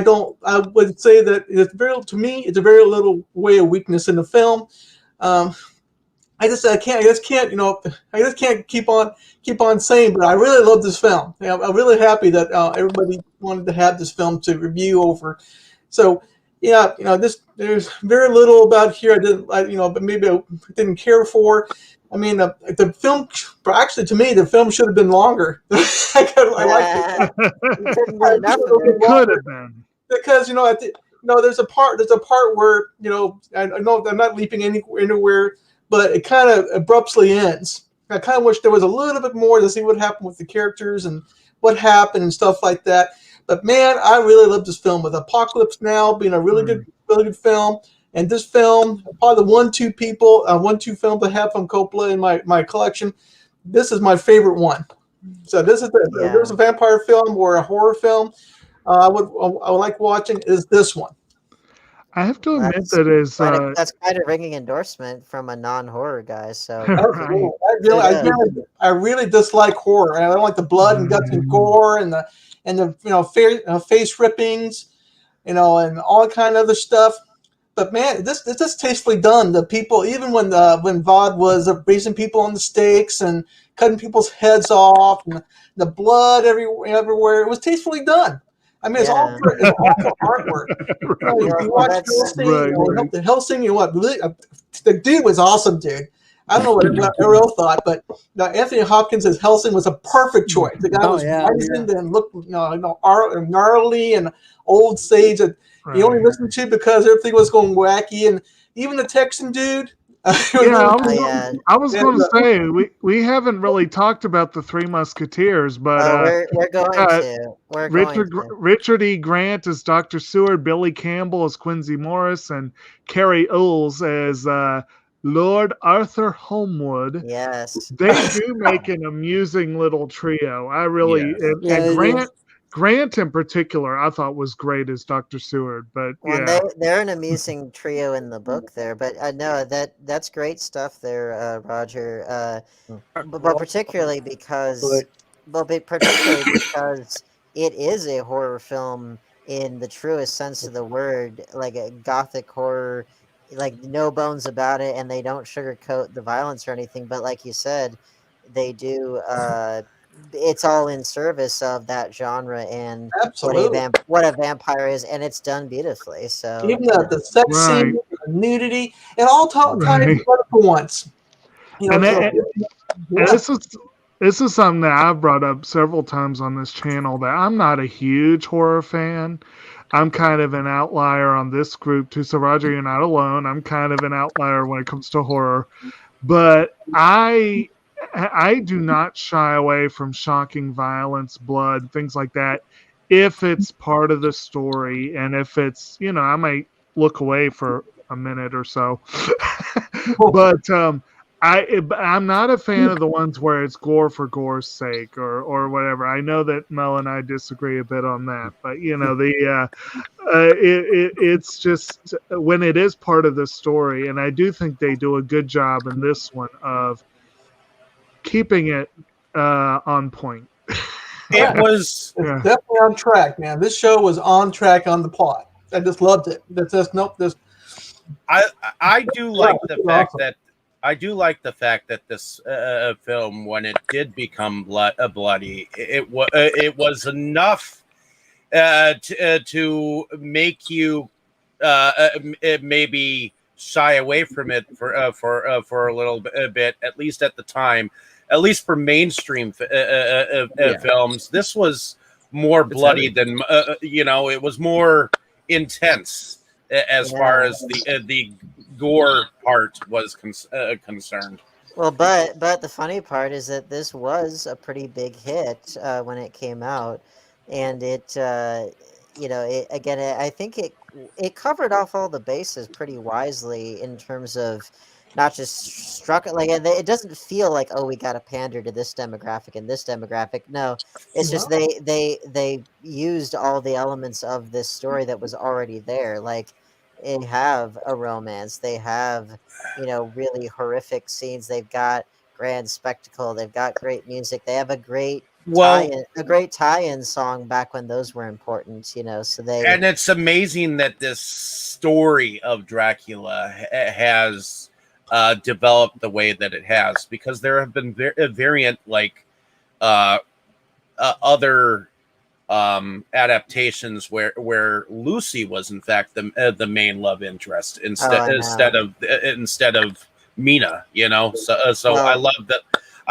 S8: would say that it's a very little way of weakness in the film. I just can't keep on saying, but I really love this film. I'm really happy that everybody wanted to have this film to review over. So there's very little about here but maybe I didn't care for. I mean, the film, actually, to me, the film should have been longer. I like it.
S5: It could have been.
S8: Because there's a part where I know I'm not leaping anywhere, but it kind of abruptly ends. I kind of wish there was a little bit more to see what happened with the characters and what happened and stuff like that. But man, I really love this film. With Apocalypse Now being a really good film, And this film, probably the one-two film I have from Coppola in my collection. This is my favorite one. So this is if there's a vampire film or a horror film I would like watching is this one.
S5: I have to admit
S3: that's quite a ringing endorsement from a non-horror guy. So
S5: right.
S8: I really dislike horror. I don't like the blood and guts and gore and the face rippings, and all kind of other stuff. But man, this is just tastefully done. The people, even when Vaughn was raising people on the stakes and cutting people's heads off, and the blood everywhere, it was tastefully done. I mean, it's all for artwork. If you watch Hellsing, the Hellsing, the dude was awesome, dude. I don't know what Ariel thought, but Anthony Hopkins as Hellsing was a perfect choice. The guy was wizened and looked gnarly and old sage. You only listened to because everything was going wacky, and even the Texan dude.
S5: I was going to say we haven't really talked about the Three Musketeers, but
S3: we're going to.
S5: Richard E. Grant as Dr. Seward, Billy Campbell as Quincy Morris, and Carrie Oles as Lord Arthur Holmwood.
S3: Yes,
S5: they do make an amusing little trio. I really and Grant in particular, I thought was great as Dr. Seward, but
S3: they're an amusing trio in the book there. But no, that's great stuff there, Roger. But particularly because it is a horror film in the truest sense of the word, like a gothic horror, like no bones about it, and they don't sugarcoat the violence or anything. But like you said, they do. It's all in service of that genre and what a vampire is, and it's done beautifully. So
S8: even the sex scene, the nudity, and all kind of for once.
S5: This is something that I've brought up several times on this channel, that I'm not a huge horror fan. I'm kind of an outlier on this group too. So Roger, you're not alone. I'm kind of an outlier when it comes to horror, but I do not shy away from shocking violence, blood, things like that, if it's part of the story, and if it's, I might look away for a minute or so. But I'm not a fan of the ones where it's gore for gore's sake or whatever. I know that Mel and I disagree a bit on that, but it's just when it is part of the story, and I do think they do a good job in this one of keeping it on point.
S2: It was
S8: definitely on track, man. This show was on track on the plot. I just loved it.
S2: I do like the fact that this film, when it did become bloody, it was enough to make you maybe shy away from it for a little bit, at least at the time. At least for mainstream films, this was more bloody than it was more intense as far as the gore part was concerned.
S3: Well, but the funny part is that this was a pretty big hit when it came out, and I think it covered off all the bases pretty wisely in terms of not just struck like it doesn't feel like, oh, we got to pander to this demographic and this demographic. No, it's just they used all the elements of this story that was already there. Like they have a romance, they have really horrific scenes, they've got grand spectacle, they've got great music, they have a great tie-in song back when those were important. So
S2: and it's amazing that this story of Dracula has developed the way that it has, because there have been variant other adaptations where Lucy was in fact the main love interest instead of Mina. So I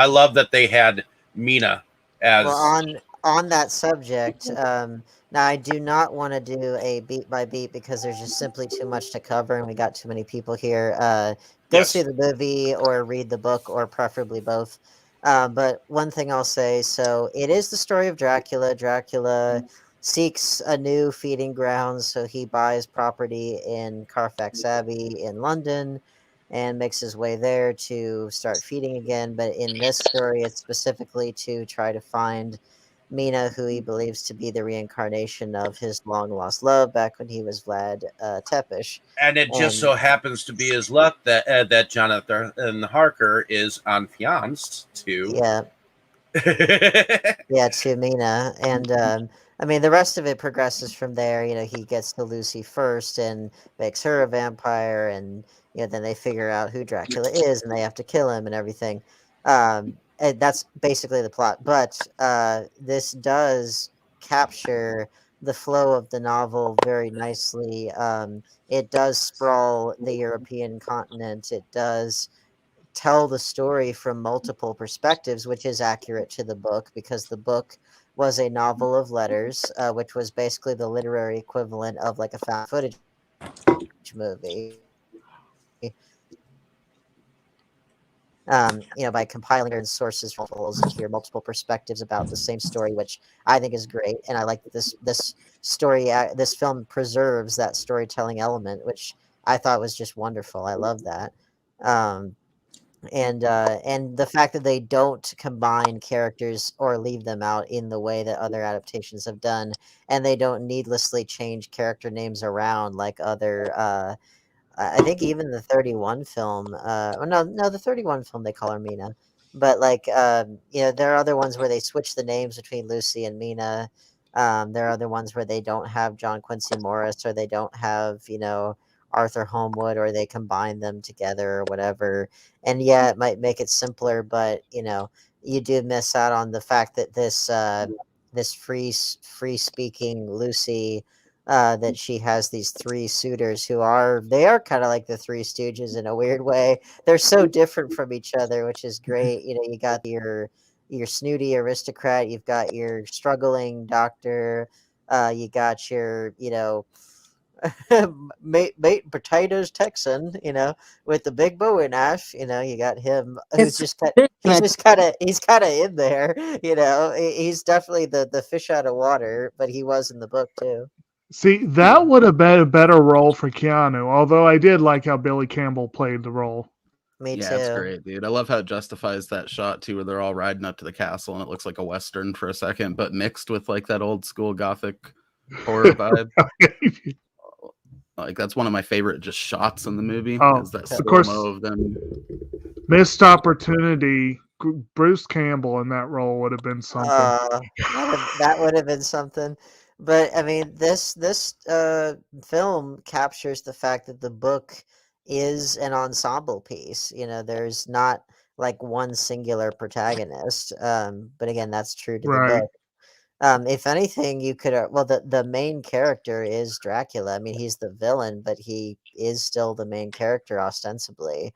S2: love that they had Mina as.
S3: Well, on that subject, now I do not want to do a beat by beat because there's just simply too much to cover and we got too many people here. Go see the movie or read the book, or preferably both. But one thing I'll say, so it is the story of Dracula. Dracula seeks a new feeding ground, so he buys property in Carfax Abbey in London and makes his way there to start feeding again. But in this story, it's specifically to try to find Mina, who he believes to be the reincarnation of his long lost love back when he was Vlad Tepish.
S2: And it just
S3: And
S2: so happens to be his luck that that Jonathan Harker is unfianced to.
S3: yeah, yeah, to Mina. And I mean, the rest of it progresses from there. You know, he gets to Lucy first and makes her a vampire, and then they figure out who Dracula is, and they have to kill him and everything. And that's basically the plot. But this does capture the flow of the novel very nicely. It does sprawl the European continent. It does tell the story from multiple perspectives, which is accurate to the book because the book was a novel of letters, which was basically the literary equivalent of like a found footage movie. By compiling certain sources from and hear multiple perspectives about the same story, which I think is great, and I like that this story, this film preserves that storytelling element, which I thought was just wonderful. I love that. And the fact that they don't combine characters or leave them out in the way that other adaptations have done, and they don't needlessly change character names around like other I think even the 31 film, no, the 31 film they call her Mina, but like there are other ones where they switch the names between Lucy and Mina. There are other ones where they don't have John Quincy Morris, or they don't have Arthur Homewood, or they combine them together or whatever. And yeah, it might make it simpler, but you do miss out on the fact that this free speaking Lucy, that she has these three suitors who are kind of like the Three Stooges in a weird way. They're so different from each other, which is great. You got your snooty aristocrat, you've got your struggling doctor, you got your mate potatoes Texan, with the big Bowie knife. You got him who's just he's kind of in there. He's definitely the fish out of water, but he was in the book too.
S5: See, that would have been a better role for Keanu, although I did like how Billy Campbell played the role.
S3: Me
S4: Yeah,
S3: too.
S4: it's great, dude. I love how it justifies that shot too, where they're all riding up to the castle and it looks like a Western for a second, but mixed with like that old school Gothic horror vibe. Like that's one of my favorite just shots in the movie. Is that
S5: of course,
S4: slow-mo of them.
S5: Missed opportunity. Bruce Campbell in that role would have been something.
S3: That would have been something. But I mean, this film captures the fact that the book is an ensemble piece. There's not like one singular protagonist. But again, that's true to the book. If anything, you could the main character is Dracula. I mean, he's the villain, but he is still the main character ostensibly.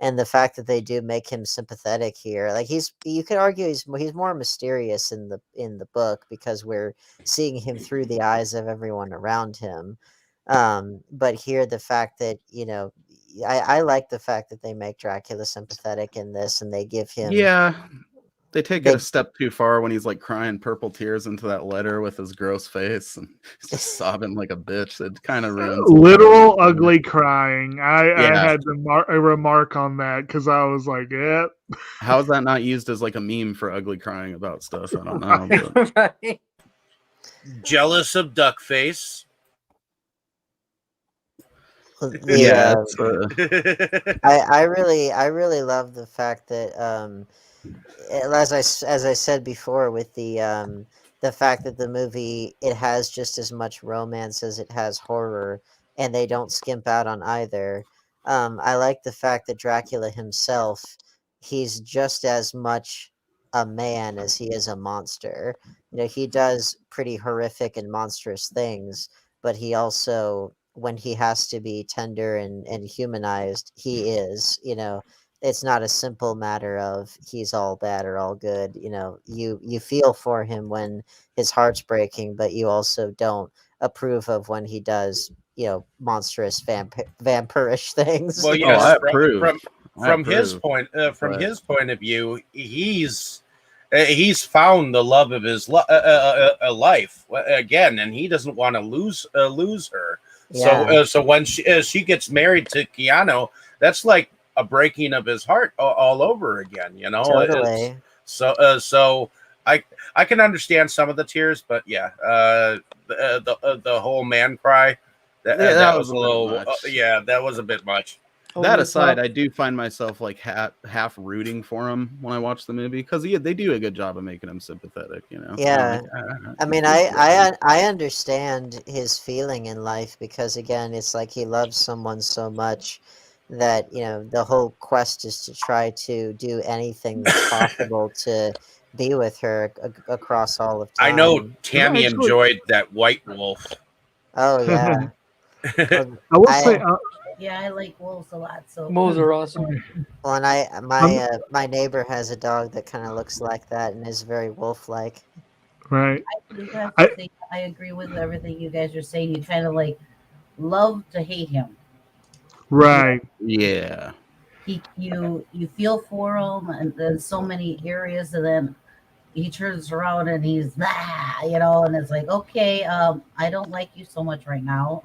S3: And the fact that they do make him sympathetic here, like you could argue he's more mysterious in the book because we're seeing him through the eyes of everyone around him. But here, the fact that I like the fact that they make Dracula sympathetic in this, and they give him
S4: They take it a step too far when he's like crying purple tears into that letter with his gross face and he's just sobbing like a bitch. It kind of ruins
S5: literal ugly crying. I had a remark on that because I was like, yeah.
S4: How is that not used as like a meme for ugly crying about stuff? I don't know.
S6: Right.
S2: Jealous of Duckface.
S3: Yeah, I really love the fact that as I said before, with the fact that the movie, it has just as much romance as it has horror, and they don't skimp out on either. I like the fact that Dracula himself, he's just as much a man as he is a monster. He does pretty horrific and monstrous things, but he also, when he has to be tender and humanized, he is. It's not a simple matter of he's all bad or all good. You feel for him when his heart's breaking, but you also don't approve of when he does, monstrous vampirish things.
S2: Well, yes, from his point of view, he's he's found the love of his life again, and he doesn't want to lose her. So
S3: Yeah.
S2: so when she gets married to Keanu, that's like a breaking of his heart all over again. You know,
S3: Totally.
S2: so I can understand some of the tears, but yeah, the whole man cry that was a
S4: bit
S2: little
S4: much.
S2: yeah, that was a bit much.
S4: That aside, I do find myself like half rooting for him when I watch the movie because they do a good job of making him sympathetic. You know.
S3: Yeah.
S4: Like,
S3: I mean, I understand his feeling in life because again, it's like he loves someone so much that the whole quest is to try to do anything that's possible to be with her across all of
S2: I know
S3: time.
S2: Tammy
S5: Actually-
S2: enjoyed that White Wolf.
S3: Oh yeah. Well,
S5: I will say,
S7: Yeah, I like wolves a lot. So
S6: Moles are awesome.
S3: well, and my neighbor has a dog that kind of looks like that and is very wolf-like.
S5: right.
S7: I do have
S5: I-
S7: to say I agree with everything you guys are saying. You kind of like love to hate him.
S5: Right.
S4: yeah.
S7: You feel for him, and then so many areas, and then he turns around and he's and it's like, okay, I don't like you so much right now.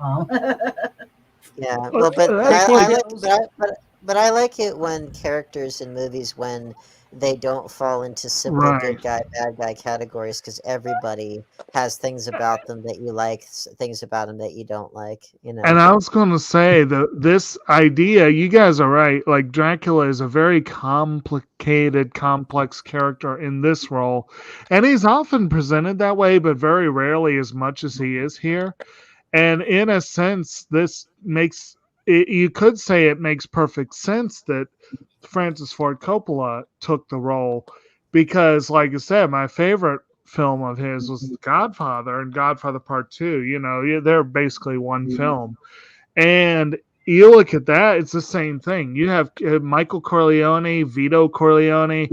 S3: Yeah, well, but
S5: That's
S3: I
S5: like-
S3: like but I like it when characters in movies when they don't fall into simple
S5: Right.
S3: good guy bad guy categories because everybody has things about them that you like, things about them that you don't like.
S5: And I was going to say that this idea, you guys are right. Like Dracula is a very complicated, complex character in this role, and he's often presented that way, but very rarely as much as he is here. And in a sense, this makes it, you could say it makes perfect sense that Francis Ford Coppola took the role because, like I said, my favorite film of his was The Godfather and Godfather Part 2. They're basically one film. And you look at that, it's the same thing. You have Michael Corleone, Vito Corleone.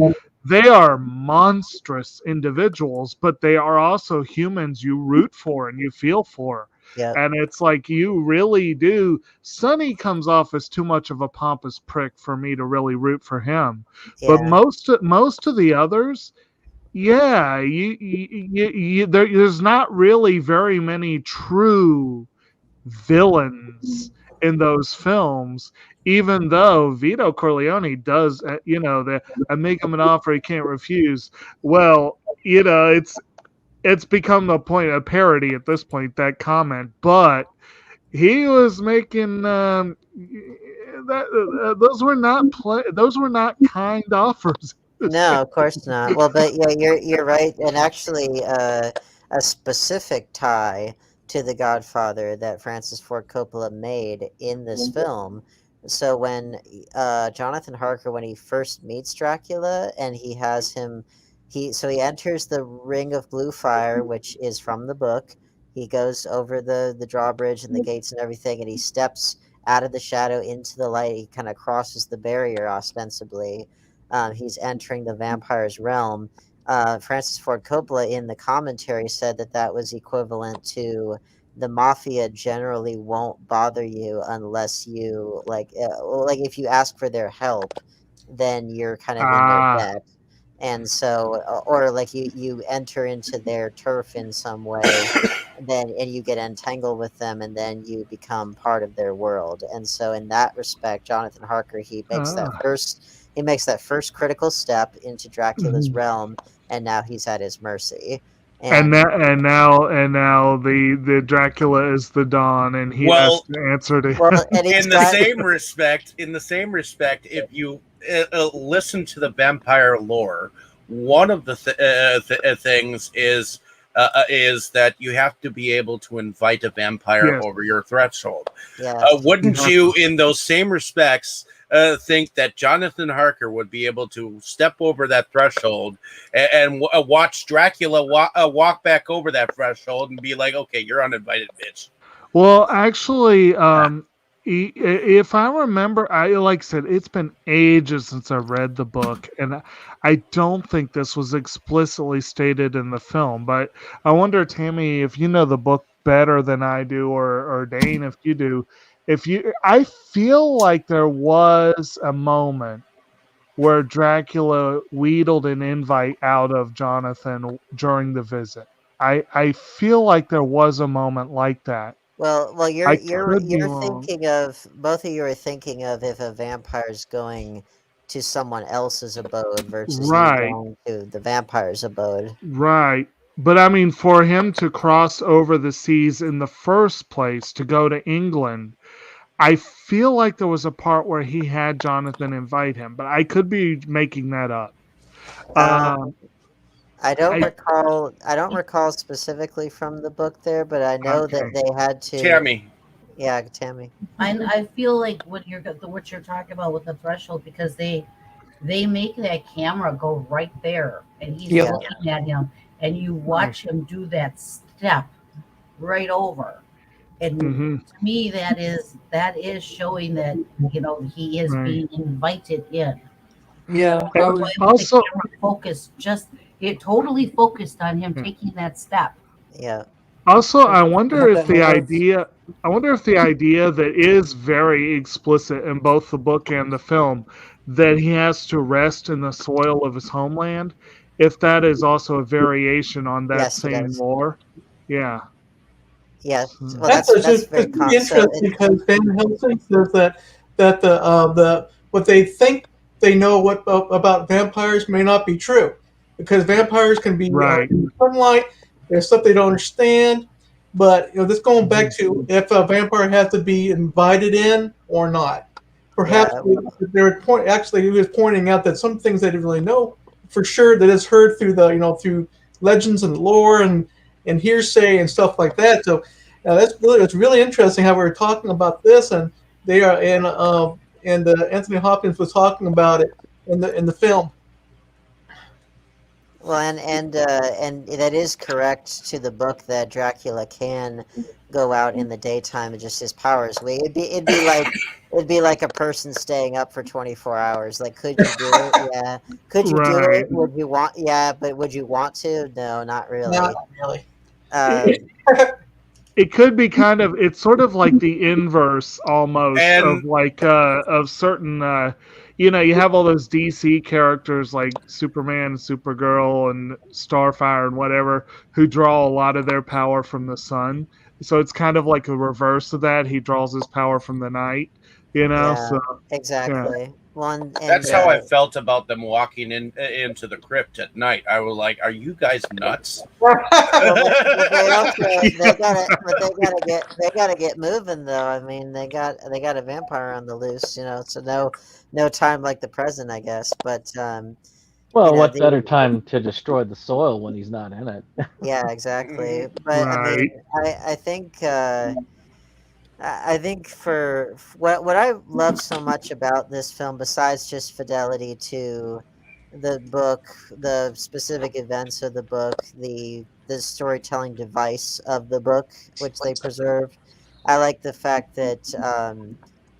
S5: They are monstrous individuals, but they are also humans you root for and you feel for.
S3: Yeah,
S5: And it's like you really do. Sonny comes off as too much of a pompous prick for me to really root for him. But
S3: yeah,
S5: most of the others, yeah, there's not really very many true villains in those films, even though Vito Corleone does, I make him an offer he can't refuse. Well, it's become a parody at this point, that comment, but he was making those were not kind offers.
S3: no, of course not. Well, but yeah, you're right, and actually, a specific tie to The Godfather that Francis Ford Coppola made in this film. So when Jonathan Harker, when he first meets Dracula, and he has him, he enters the Ring of Blue Fire, which is from the book. He goes over the drawbridge and the gates and everything, and he steps out of the shadow into the light. He kind of crosses the barrier ostensibly. He's entering the vampire's realm. Francis Ford Coppola in the commentary said that was equivalent to the mafia generally won't bother you unless you like if you ask for their help, then you're kind of in their debt. And so, or like you enter into their turf in some way, and you get entangled with them, and then you become part of their world. And so, in that respect, Jonathan Harker he makes that first critical step into Dracula's realm, and now he's at his mercy.
S5: And now the Dracula is the Don, and he has to answer to him.
S2: In the same respect, if you listen to the vampire lore, one of the things is that you have to be able to invite a vampire over your threshold.
S3: Yeah.
S2: Wouldn't you, in those same respects, think that Jonathan Harker would be able to step over that threshold and watch Dracula walk back over that threshold and be like, okay, you're uninvited, bitch?
S5: Well, actually, if I remember, like I said, it's been ages since I read the book, and I don't think this was explicitly stated in the film. But I wonder, Tammy, if you know the book better than I do, or Dane, if you do, I feel like there was a moment where Dracula wheedled an invite out of Jonathan during the visit. I feel like there was a moment like that.
S3: Well,
S5: I
S3: you're
S5: could be
S3: you're
S5: wrong.
S3: thinking of both of you are thinking of if a vampire's going to someone else's abode versus you
S5: Right,
S3: going to the vampire's abode.
S5: right. But I mean, for him to cross over the seas in the first place to go to England, I feel like there was a part where he had Jonathan invite him, but I could be making that up.
S3: Um,
S5: Um,
S3: I don't
S5: I
S3: recall. I don't recall specifically from the book there, but I know that
S5: okay.
S3: they had to.
S2: Tammy.
S3: Yeah, Tammy.
S7: I feel like what you're talking about with the threshold, because they make that camera go right there and he's
S6: Yep.
S7: looking at him and you watch him do that step right over. And
S5: Hmm.
S7: to me that is showing that he is
S5: Right.
S7: being invited in.
S6: Yeah, I
S5: And
S6: was.
S7: Why would the
S5: also,
S7: camera focus just it totally focused on him taking that step?
S3: Yeah.
S5: I
S6: I
S5: wonder
S6: have
S5: if
S6: that in my notes.
S5: I wonder if the idea that is very explicit in both the book and the film, that he has to rest in the soil of his homeland, if that is also a variation on that
S3: Yes, he
S5: same
S3: does.
S5: lore. Yeah.
S3: Yeah.
S5: So,
S3: Well,
S8: That's
S3: that's very
S8: it's pretty
S3: so
S8: interesting because Van Helsing says that the what they think they know about vampires may not be true, because vampires can be
S5: right.
S8: in sunlight. There's stuff they don't understand, but this going back to if a vampire has to be invited in or not. Perhaps
S3: yeah.
S8: they were actually he was pointing out that some things they didn't really know for sure, that is heard through through legends and lore and hearsay and stuff like that. So it's really interesting how we were talking about this, and they are and Anthony Hopkins was talking about it in the film.
S3: Well, and that is correct to the book that Dracula can go out in the daytime and just his powers weak. It'd be like a person staying up for 24 hours. Like, could you do it? Yeah. Could you do
S5: Right.
S3: it? Would you want? Yeah, but would you want to? No, not
S8: Not
S3: really.
S8: really.
S3: Um,
S5: It could be it's sort of like the inverse almost of
S2: And
S5: like of certain you have all those DC characters like Superman, Supergirl, and Starfire and whatever, who draw a lot of their power from the sun. So it's kind of like a reverse of that. He draws his power from the night.
S3: yeah,
S5: So yeah.
S3: exactly. One and
S2: that's how I felt about them walking into the crypt at night. I was like, "Are you guys nuts?"
S3: well, but they also they gotta get moving though. I mean, they got a vampire on the loose, so no time like the present, I guess. But
S1: Well, what better
S3: the
S1: time to destroy the soil when he's not in it?
S3: yeah, exactly. But I mean,
S5: Right.
S3: I think I think for what I love so much about this film, besides just fidelity to the book, the specific events of the book, the storytelling device of the book, which they preserved, I like the fact that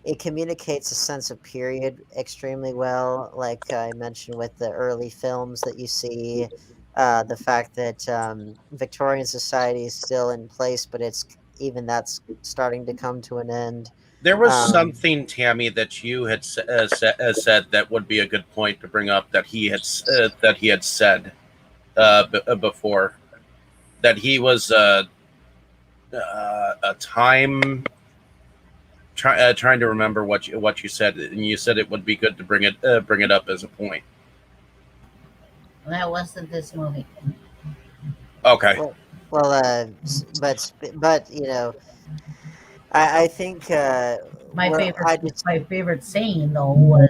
S3: it communicates a sense of period extremely well. Like I mentioned with the early films that you see, the fact that Victorian society is still in place, but it's even that's starting to come to an end.
S2: There was
S3: Um,
S2: something, Tammy, that you had said that would be a good point to bring up, that he had said before, that he was a time trying to remember what you said, and you said it would be good to bring it up as a point.
S7: That wasn't this movie.
S2: Okay.
S3: well, but I think
S7: My
S3: well,
S7: favorite
S3: I just
S7: my favorite saying though was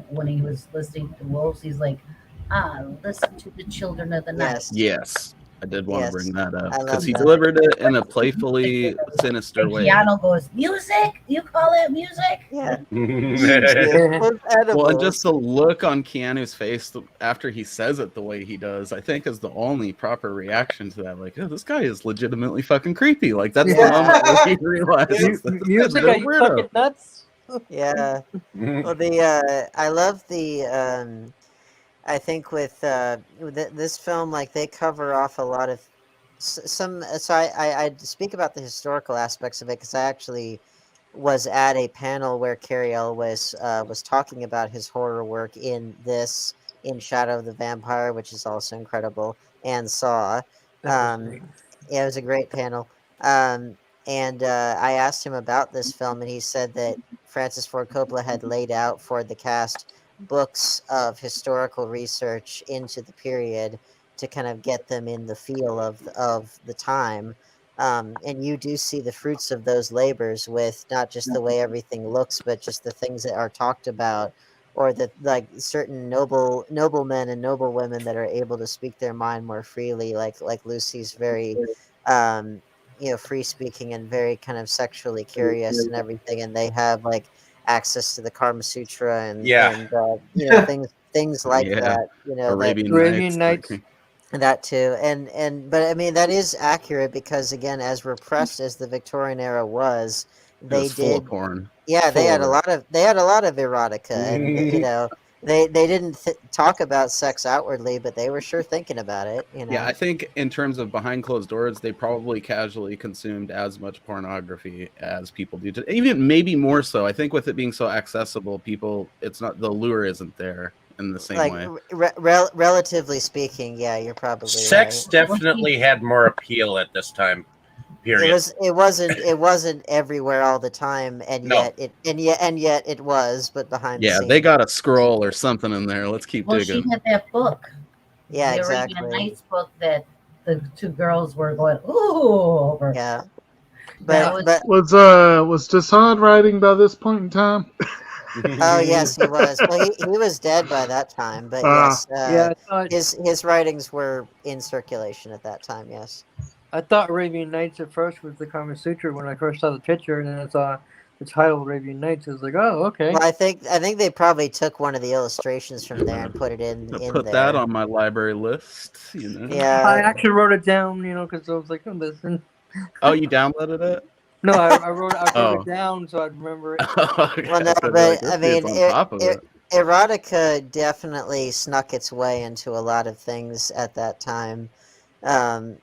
S7: when he was listening to wolves. He's like, listen to the children of the night.
S3: yes,
S4: Yes, I did want to
S3: yes,
S4: bring that up
S3: I
S4: because
S3: love
S4: he
S3: that.
S4: delivered it in a playfully sinister
S7: And
S4: way.
S7: Keanu goes, music? You call it music?
S3: Yeah,
S8: Yeah.
S3: with
S4: Well, and just
S3: edibles.
S4: the look on Keanu's face after he says it the way he does, I think is the only proper reaction to that. Like, oh, this guy is legitimately fucking creepy. Like, that's the
S3: Yeah.
S4: moment where he realizes that this guy's
S6: Music?
S4: a
S6: Are you
S4: weirdo.
S6: fucking nuts?
S3: Yeah. Well, I love the I think with this film, like they cover off a lot of some. So I speak about the historical aspects of it because I actually was at a panel where Cariel was talking about his horror work in Shadow of the Vampire, which is also incredible, and Saw.
S6: That was great.
S3: Yeah, it was a great panel. Um, and I asked him about this film, and he said that Francis Ford Coppola had laid out for the cast books of historical research into the period to kind of get them in the feel of the time. And you do see the fruits of those labors with not just the way everything looks, but just the things that are talked about, or the like certain noblemen and noblewomen that are able to speak their mind more freely, like Lucy's very free speaking and very kind of sexually curious and everything, and they have like access to the Kama Sutra
S2: Yeah.
S3: and things like
S4: Yeah.
S3: that, that
S4: Arabian
S6: Arabian
S4: Nights.
S6: Nights.
S3: that too. But I mean that is accurate because again, as repressed as the Victorian era was,
S4: It
S3: they
S4: was full
S3: did
S4: of porn.
S3: yeah,
S4: Full of it.
S3: they had a lot of erotica, and they didn't talk about sex outwardly, but they were sure thinking about it.
S4: Yeah, I think in terms of behind closed doors, they probably casually consumed as much pornography as people do today. Even maybe more so. I think with it being so accessible, it's not, the lure isn't there in the same
S3: like
S4: way.
S3: relatively speaking, yeah, you're probably
S2: Sex
S3: right.
S2: definitely had more appeal at this time. Period.
S3: It wasn't everywhere all the time, and
S2: No.
S3: yet it was, but behind the
S4: Yeah,
S3: scenes.
S4: they got a scroll or something in there. Let's keep
S7: Well,
S4: digging.
S7: she had that book,
S3: Yeah,
S7: the
S3: exactly.
S7: Arabian Nights book that the two girls were going ooh over.
S3: Yeah,
S7: That was
S5: Was Desan writing by this point in time?
S3: oh yes, he was. Well, he was dead by that time, but
S5: Ah.
S3: yes,
S6: Yeah,
S3: his writings were in circulation at that time. Yes.
S6: I thought Arabian Nights at first was the Kama Sutra when I first saw the picture, and then I saw the title Arabian Nights. I was like, oh, okay.
S3: Well, I think they probably took one of the illustrations from there and put it in
S4: Put
S3: there.
S4: that on my library list.
S3: Yeah.
S6: I actually wrote it down, because I was like, oh, listen.
S4: Oh, you downloaded it?
S6: No, I wrote
S4: Oh.
S6: it down so I'd remember it.
S3: Well, no, but I mean, erotica definitely snuck its way into a lot of things at that time. And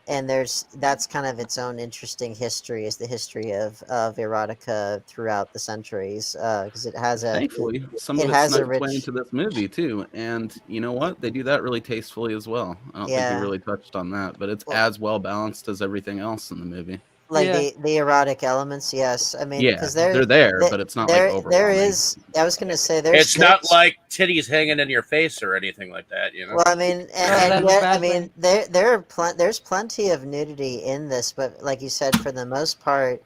S3: that's kind of its own interesting history, is the history of erotica throughout the centuries, because it has
S4: Thankfully, some of it snuck its way into this movie too, and you know what? They do that really tastefully as well. I don't think we really touched on that, but it's as well balanced as everything else in the movie.
S3: Like the erotic elements, yes. I mean, because
S4: they're there, but it's not like overwhelming.
S3: There is. I was going to say there's.
S2: It's not like titties hanging in your face or anything like that,
S3: Well, I mean, and yet, I mean, there's plenty of nudity in this, but like you said, for the most part,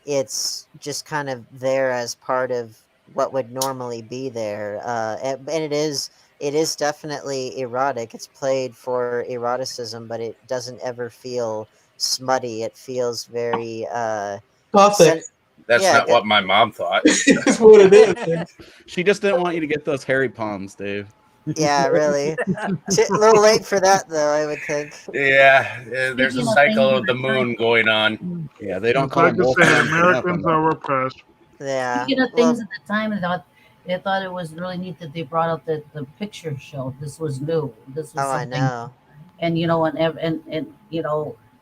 S3: it's just kind of there as part of what would normally be there, and it is definitely erotic. It's played for eroticism, but it doesn't ever feel smutty. It feels very
S8: gothic.
S2: That's not what my mom thought.
S8: That's what it is.
S4: She just didn't want you to get those hairy palms, Dave.
S3: Yeah, really. A little late for that, though, I would think.
S2: Yeah, there's a cycle of the moon going on.
S4: Yeah, they don't
S5: It's
S4: call
S5: like
S4: them
S5: I said, Americans are repressed.
S3: Yeah.
S7: Speaking of things at the time, I thought it was really neat that they brought out the picture show. This was new. This was something.
S3: I know.
S7: And and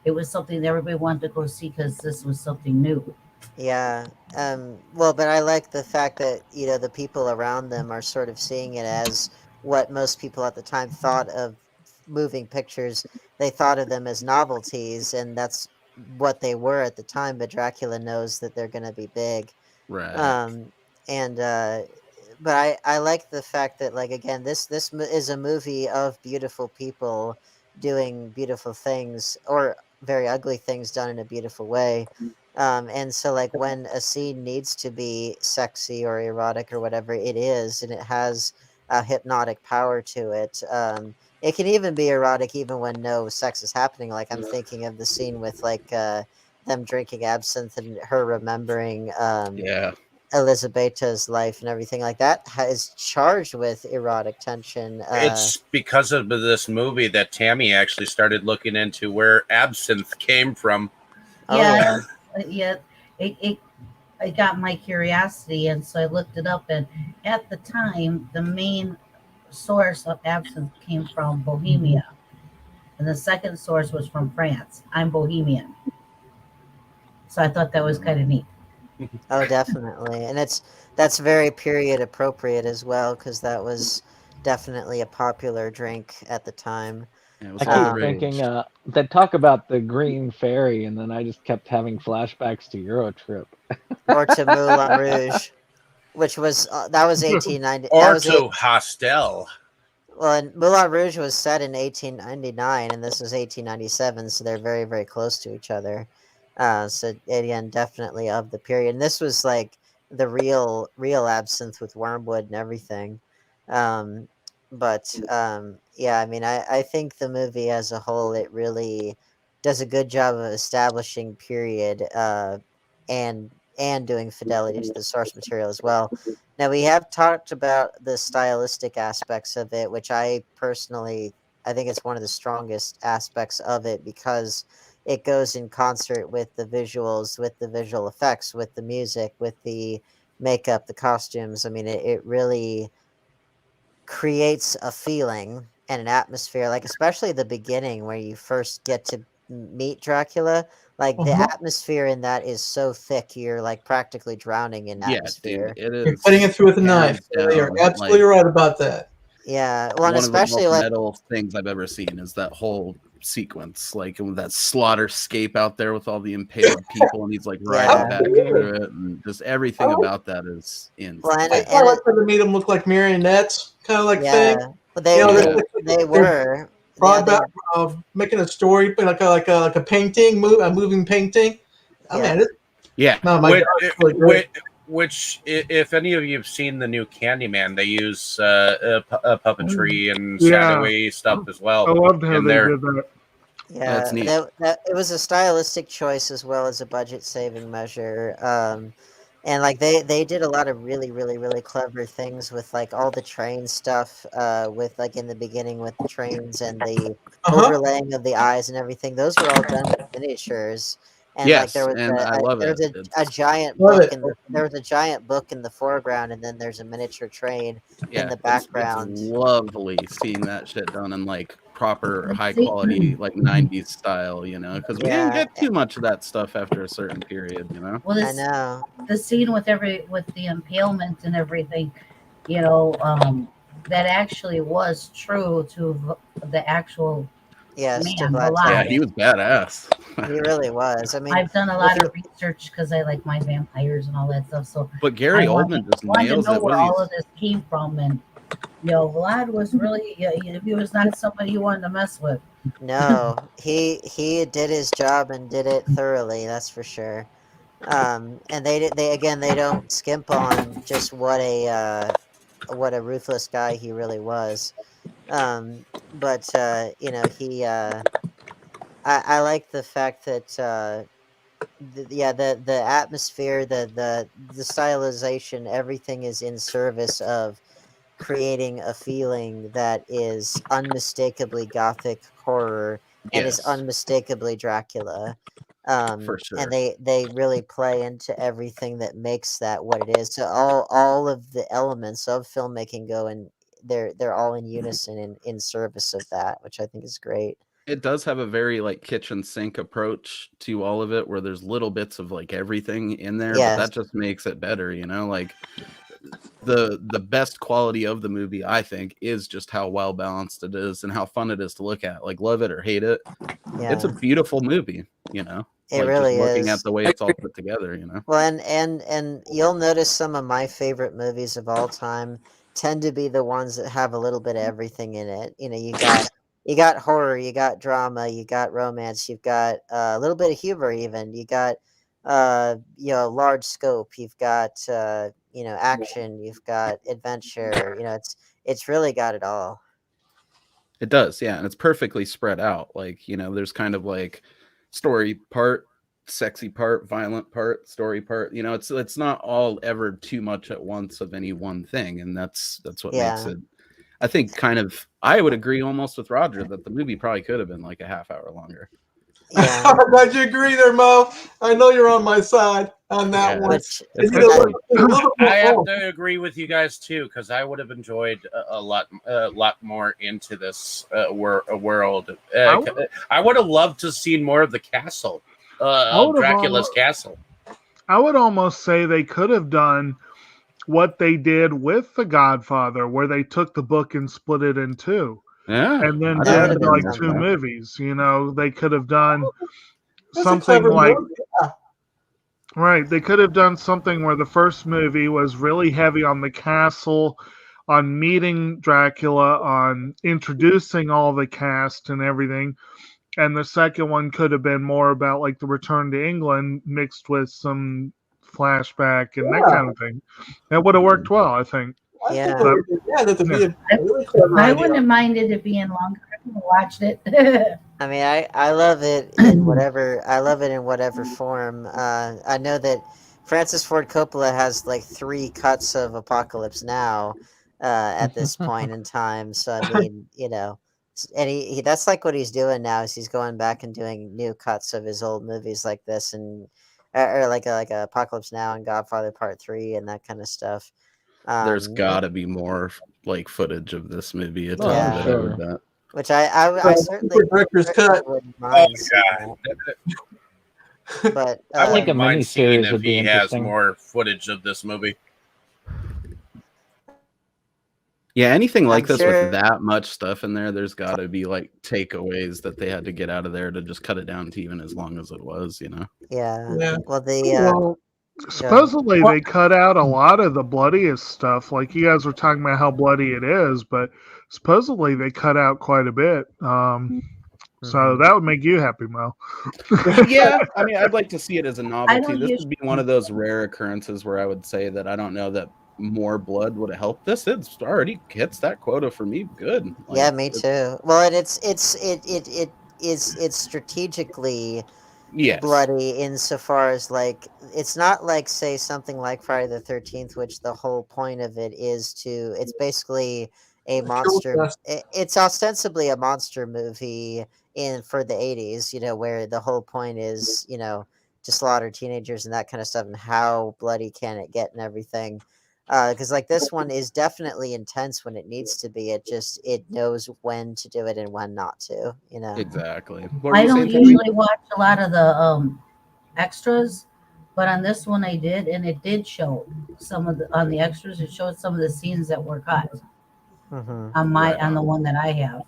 S7: it was something that everybody wanted to go see because this was something new.
S3: Yeah. Well, but I like the fact that, the people around them are sort of seeing it as what most people at the time thought of moving pictures. They thought of them as novelties, and that's what they were at the time, but Dracula knows that they're going to be big.
S4: Right.
S3: But I like the fact that, like, again, this is a movie of beautiful people doing beautiful things, or very ugly things done in a beautiful way. And so, like, when a scene needs to be sexy or erotic or whatever it is, and it has a hypnotic power to it, it can even be erotic even when no sex is happening. Like, I'm thinking of the scene with, like, them drinking absinthe and her remembering Elizabeta's life and everything like that is charged with erotic tension.
S2: It's because of this movie that Tammy actually started looking into where absinthe came from.
S7: Yeah, it got my curiosity, and so I looked it up. And at the time, the main source of absinthe came from Bohemia, and the second source was from France. I'm Bohemian, so I thought that was kind of neat.
S3: Oh, definitely, and that's very period appropriate as well because that was definitely a popular drink at the time.
S4: Yeah, it was
S1: I
S4: all
S1: keep
S4: the
S1: thinking,
S4: rage.
S1: they talk about the Green Fairy, and then I just kept having flashbacks to Eurotrip.
S3: Or to Moulin Rouge, which was that was 1890. That
S2: Or
S3: was it.
S2: to Hostel.
S3: Well, and Moulin Rouge was set in 1899, and this was 1897, so they're very, very close to each other. So again, definitely of the period. And this was like the real absinthe with wormwood and everything. Um, but yeah, I mean, I think the movie as a whole, it really does a good job of establishing period, and doing fidelity to the source material as well. Now we have talked about the stylistic aspects of it, which I think it's one of the strongest aspects of it because it goes in concert with the visuals, with the visual effects, with the music, with the makeup, the costumes. I mean, it really creates a feeling and an atmosphere, like especially the beginning where you first get to meet Dracula. Like the
S8: Uh-huh.
S3: atmosphere in that is so thick, you're like practically drowning in
S4: Yeah, dude,
S3: atmosphere.
S4: it
S8: You're cutting it
S4: is
S8: through with a knife.
S4: hands
S8: You're
S4: down
S8: absolutely
S4: like
S8: right about that.
S3: Yeah, well, and
S4: one of the
S3: especially
S4: most
S3: like
S4: metal things I've ever seen is that whole sequence, like with that slaughter scape out there with all the impaled people, and he's like riding
S3: yeah,
S4: back through it, and just everything
S8: I like,
S4: about that is
S3: well,
S8: I
S4: insane.
S3: and
S8: like
S3: it,
S8: when they made them look like marionettes, kind of like
S3: yeah,
S8: thing.
S3: but
S8: You know,
S4: Yeah,
S3: they
S8: they're
S3: were, yeah,
S8: brought
S3: they
S8: back of making a story, like a painting, a moving painting. I
S3: yeah.
S8: mean, it,
S4: yeah,
S8: oh my god,
S2: Which,
S8: it's really great.
S2: if any of you have seen the new Candyman, they use puppetry and
S5: Yeah,
S2: shadowy stuff as
S5: I
S2: well
S5: loved how
S2: in
S5: they
S2: there.
S5: did that.
S4: that's
S3: Yeah,
S4: neat.
S3: that it was a stylistic choice as well as a budget saving measure. And like they did a lot of really, really, really clever things with like all the train stuff, with like in the beginning with the trains and the
S8: Uh huh.
S3: overlaying of the eyes and everything. Those were all done with miniatures. And like
S4: Yes, and I love
S3: there
S4: it.
S3: was a
S4: It's
S3: giant
S8: Love
S3: book
S8: it.
S3: in the there was a giant book in the foreground, and then there's a miniature train in
S4: yeah,
S3: the
S4: it's
S3: background.
S4: lovely seeing that shit done in like proper
S7: Let's
S4: high
S7: see.
S4: quality like 90s style, because we didn't
S3: Yeah,
S4: get too much of that stuff after a certain period.
S7: Well,
S3: I
S7: this
S3: know.
S7: the scene with the impalement and everything, that actually was true to the actual
S3: Yes, to
S7: man,
S3: Vlad
S4: Yeah,
S7: Vlad.
S4: he
S3: Tepes.
S4: was badass.
S3: He really was. I mean,
S7: I've done a
S3: if
S7: lot
S3: you
S7: of research because I like my vampires and all that stuff. So
S4: But
S7: I
S4: Gary
S7: wanted,
S4: Oldman just
S7: wanted to
S4: nails
S7: know
S4: it. What
S7: where
S4: are
S7: all
S4: these?
S7: of this came from, and Vlad was really, he was not somebody you wanted to mess with.
S3: no, he did his job and did it thoroughly. That's for sure. And they again they don't skimp on just what a ruthless guy he really was. But he I like the fact that yeah, the atmosphere, the stylization, everything is in service of creating a feeling that is unmistakably gothic horror and is
S4: Yes,
S3: unmistakably Dracula.
S4: for
S3: And
S4: sure.
S3: they really play into everything that makes that what it is. So all of the elements of filmmaking go in, they're all in unison in service of that, which I think is great.
S4: It does have a very like kitchen sink approach to all of it, where there's little bits of like everything in there, but
S3: Yes.
S4: that just makes it better. Like the best quality of the movie, I think, is just how well balanced it is and how fun it is to look at. Like, love it or hate it, it's a
S3: Yeah.
S4: beautiful movie.
S3: It
S4: Like just
S3: really
S4: looking at
S3: is.
S4: the way it's all put together.
S3: Well, and you'll notice some of my favorite movies of all time tend to be the ones that have a little bit of everything in it. You got horror, you got drama, you got romance, you've got a little bit of humor even. You got large scope, you've got action, you've got adventure. It's really got it all.
S4: It does, yeah, and it's perfectly spread out. Like, there's kind of like story part, sexy part, violent part, story part. It's not all ever too much at once of any one thing, and that's what makes
S3: Yeah.
S4: it. I think I would agree almost with Roger that the movie probably could have been like a half hour longer.
S3: Yeah.
S8: I'm glad you agree there, Mo. I know you're on my side on that
S4: Yeah,
S8: one.
S3: Which
S8: They
S4: it's
S8: need
S4: good
S8: a
S4: stuff.
S8: little bit more
S2: I have
S8: oomph.
S2: to agree with you guys too, because I would have enjoyed a lot more into this world.
S5: I would,
S2: I would have loved to see more of the castle,
S5: I
S2: of
S5: would have
S2: Dracula's castle.
S5: I would almost say they could have done what they did with The Godfather, where they took the book and split it in two,
S4: Yeah,
S5: and then
S4: I'd
S3: That would
S5: did
S3: have
S4: have been
S3: been
S5: like
S4: there for
S5: two
S3: something.
S4: that.
S5: movies. They could have done
S8: That's a
S5: something
S8: clever
S5: like
S8: move. Yeah.
S5: right. They could have done something where the first movie was really heavy on the castle, on meeting Dracula, on introducing all the cast and everything. And the second one could have been more about like the return to England mixed with some flashback and that
S8: Yeah.
S5: kind of thing. That would have worked well, I think.
S8: I think
S3: Yeah.
S8: that would be, that would be
S5: Yeah.
S8: a really clever
S7: I
S8: idea.
S7: wouldn't have minded it being longer. I could have watched it.
S3: I mean, I love it in whatever form. I know that Francis Ford Coppola has like 3 cuts of Apocalypse Now at this point in time. So I mean, and he that's like what he's doing now is he's going back and doing new cuts of his old movies like this and or like a Apocalypse Now and Godfather Part 3 and that kind of stuff.
S4: There's
S3: Um,
S4: got to be more like footage of this movie. It's
S1: Oh,
S3: Yeah.
S4: that I
S1: sure.
S4: would bet.
S3: which I certainly
S8: Director's cut.
S3: wouldn't
S2: Oh
S3: mind seeing
S2: God,
S3: that. But
S2: I
S1: think
S2: wouldn't
S1: a
S2: mind seeing
S1: miniseries
S2: if
S1: would be
S2: he has
S1: interesting.
S2: more footage of this movie.
S4: Yeah, anything like
S3: I'm
S4: this
S3: sure-
S4: with that much stuff in there, there's got to be like takeaways that they had to get out of there to just cut it down to even as long as it was.
S3: yeah.
S8: Yeah.
S3: Well,
S5: Well, supposedly they cut out a lot of the bloodiest stuff. Like you guys were talking about how bloody it is, but supposedly they cut out quite a bit. So that would make you happy, Mo.
S4: Yeah, I mean, I'd like to see it as a novelty.
S7: don't
S4: This
S7: use-
S4: would be one of those rare occurrences where I would say that I don't know that more blood would have helped this. It's already hits that quota for me. Good. Like,
S3: yeah, me too. Well, and it's strategically
S4: Yes.
S3: bloody insofar as like it's not like say something like Friday the 13th, which the whole point of it is to it's basically a monster.
S8: fest.
S3: It's ostensibly a monster movie for the 80s, where the whole point is to slaughter teenagers and that kind of stuff, and how bloody can it get and everything. Because like this one is definitely intense when it needs to be. It knows when to do it and when not to.
S4: Exactly. What were
S7: I
S4: you
S7: don't
S4: saying, Tiffany?
S7: usually watch a lot of the extras, but on this one I did, and it did show on the extras. It showed some of the scenes that were cut
S3: Mhm.
S7: on the one that I have.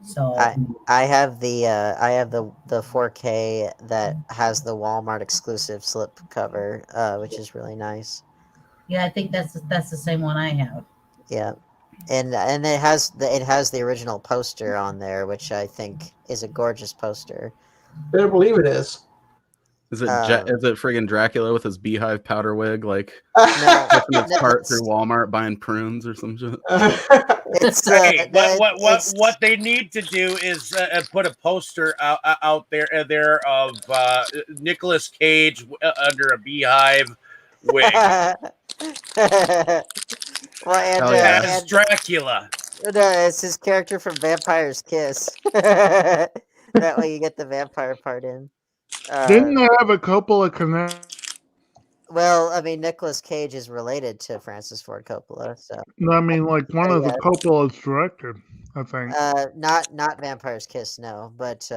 S7: So
S3: I have the 4K that has the Walmart exclusive slip cover, which is really nice.
S7: yeah, I think that's the same one I have.
S3: Yeah, and it has the original poster on there, which I think is a gorgeous poster.
S8: Better believe it is.
S4: Is it
S3: Um,
S4: is it friggin' Dracula with his beehive powder wig, like
S3: No,
S4: pushing his
S3: no,
S4: cart
S3: it's-
S4: through Walmart buying prunes or some shit?
S3: It's
S2: Hey,
S3: no,
S2: what
S3: it's-
S2: they need to do is put a poster out there of Nicolas Cage under a beehive wig
S3: well, and,
S4: Hell yeah.
S2: as
S3: and
S2: Dracula.
S3: no, it's his character from Vampire's Kiss. That way you get the vampire part in.
S5: Didn't they have a Coppola connection?
S3: Well, I mean, Nicolas Cage is related to Francis Ford Coppola, so
S5: I mean, like one of the
S3: Yeah.
S5: Coppola's directed, I think.
S3: not Vampire's Kiss, no, but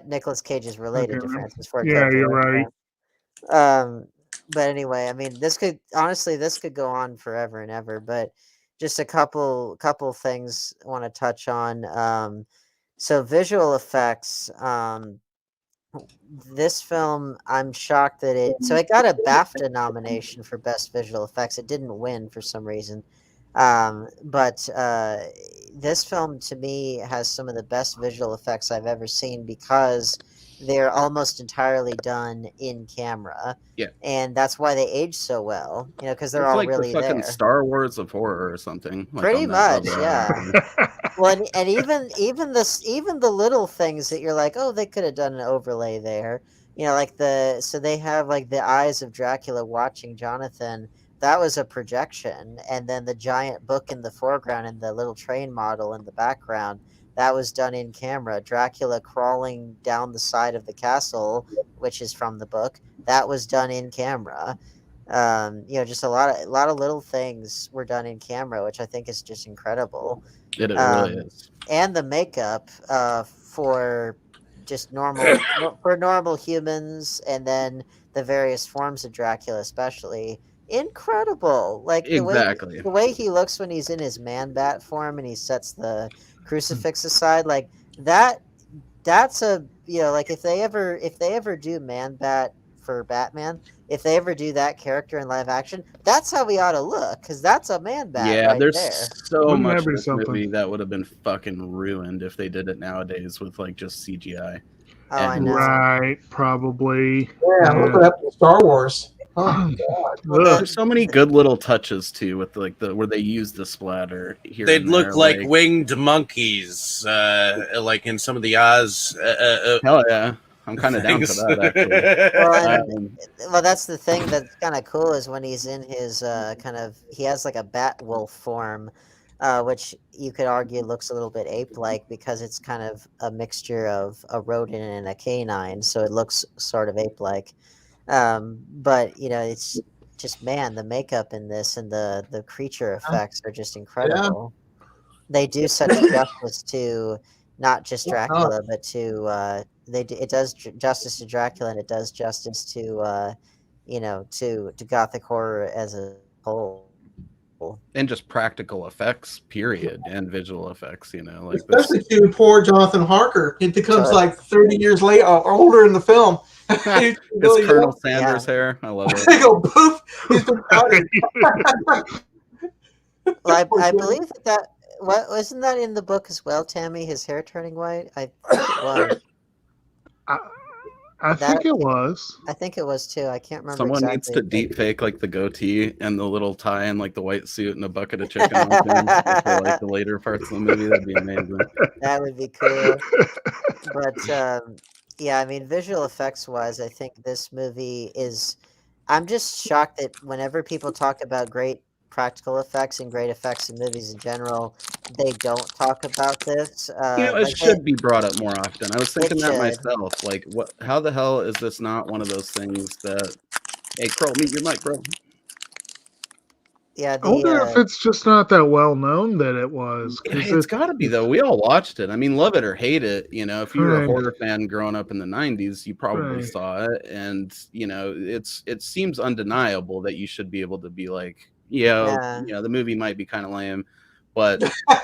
S3: Nicolas Cage is related
S5: Okay,
S3: to
S5: then.
S3: Francis Ford
S5: Yeah,
S3: Coppola.
S5: you're right.
S3: But anyway, I mean, this could go on forever and ever, but just a couple things I want to touch on. So visual effects. This film, I'm shocked that it got a BAFTA nomination for best visual effects. It didn't win for some reason. But this film to me has some of the best visual effects I've ever seen because they're almost entirely done in camera.
S4: Yeah.
S3: And that's why they age so well, because they're
S4: It's
S3: all
S4: like
S3: really
S4: the fucking
S3: there.
S4: Star Wars of horror or something. Like
S3: Pretty
S4: on that
S3: much,
S4: level.
S3: yeah. Well, and even the little things that you're like, oh, they could have done an overlay there. Like so they have like the eyes of Dracula watching Jonathan. That was a projection, and then the giant book in the foreground and the little train model in the background. That was done in camera. Dracula crawling down the side of the castle, which is from the book. That was done in camera. Just a lot of little things were done in camera, which I think is just incredible.
S4: It really is.
S3: And the makeup for just normal for normal humans, and then the various forms of Dracula, especially incredible. Like
S4: Exactly.
S3: the way he looks when he's in his man bat form and he sets the crucifix aside, like that. That's a like if they ever do man bat for Batman, if they ever do that character in live action, that's how we ought to look, because that's a man bat
S4: Yeah,
S3: right
S4: there's
S3: there.
S4: so
S5: Wouldn't
S4: much
S5: that
S4: of
S5: be
S4: this
S5: something?
S4: movie that would have been fucking ruined if they did it nowadays with like just CGI.
S3: Oh, I
S4: And
S3: know.
S5: Right, probably.
S8: Yeah, look what happened to Star Wars. Oh my God.
S3: Well,
S5: Ugh.
S4: there's so many good little touches too with like the where they use the splatter here.
S2: They'd
S4: and
S2: look
S4: there,
S2: like winged monkeys, like in some of the Oz.
S4: hell yeah, I'm kind of down for that actually.
S3: Well,
S4: Um,
S3: well, that's the thing that's kind of cool is when he's in his he has like a bat wolf form, which you could argue looks a little bit ape-like because it's kind of a mixture of a rodent and a canine, so it looks sort of ape-like. But it's just, man, the makeup in this and the creature effects are just incredible. They do such justice to not just Dracula, but to it does justice to Dracula, and it does justice to to gothic horror as a whole.
S4: and just practical effects, period, and visual effects. Like
S8: Especially
S4: this.
S8: to poor Jonathan Harker. It becomes
S3: Sure.
S8: like 30 years later or older in the film. He's
S4: It's Colonel
S8: young.
S4: Sanders' hair. I love it.
S8: They go poof. He's been outed.
S3: Well, I believe that what wasn't that in the book as well, Tammy? His hair turning white. I think it was.
S5: I think it was.
S3: I think it was too. I can't remember.
S4: Someone
S3: exactly.
S4: needs to deep fake like the goatee and the little tie and like the white suit and a bucket of chicken on him for like the later parts of the movie. That'd be amazing.
S3: That would be cool. But yeah, I mean, visual effects wise, I think this movie is. I'm just shocked that whenever people talk about great practical effects and great effects in movies in general, they don't talk about this.
S4: It should be brought up more often. I was thinking that
S3: should.
S4: myself. Like, what? How the hell is this not one of those things that? Hey, Crow, meet your mic, bro.
S3: Yeah,
S5: I wonder if it's just not that well known that it was.
S4: It's got to be though. We all watched it. I mean, love it or hate it. If you were a
S5: Right.
S4: horror fan growing up in the '90s, you probably
S5: Right.
S4: saw it, and it seems undeniable that you should be able to be like, the movie might be kind of lame, but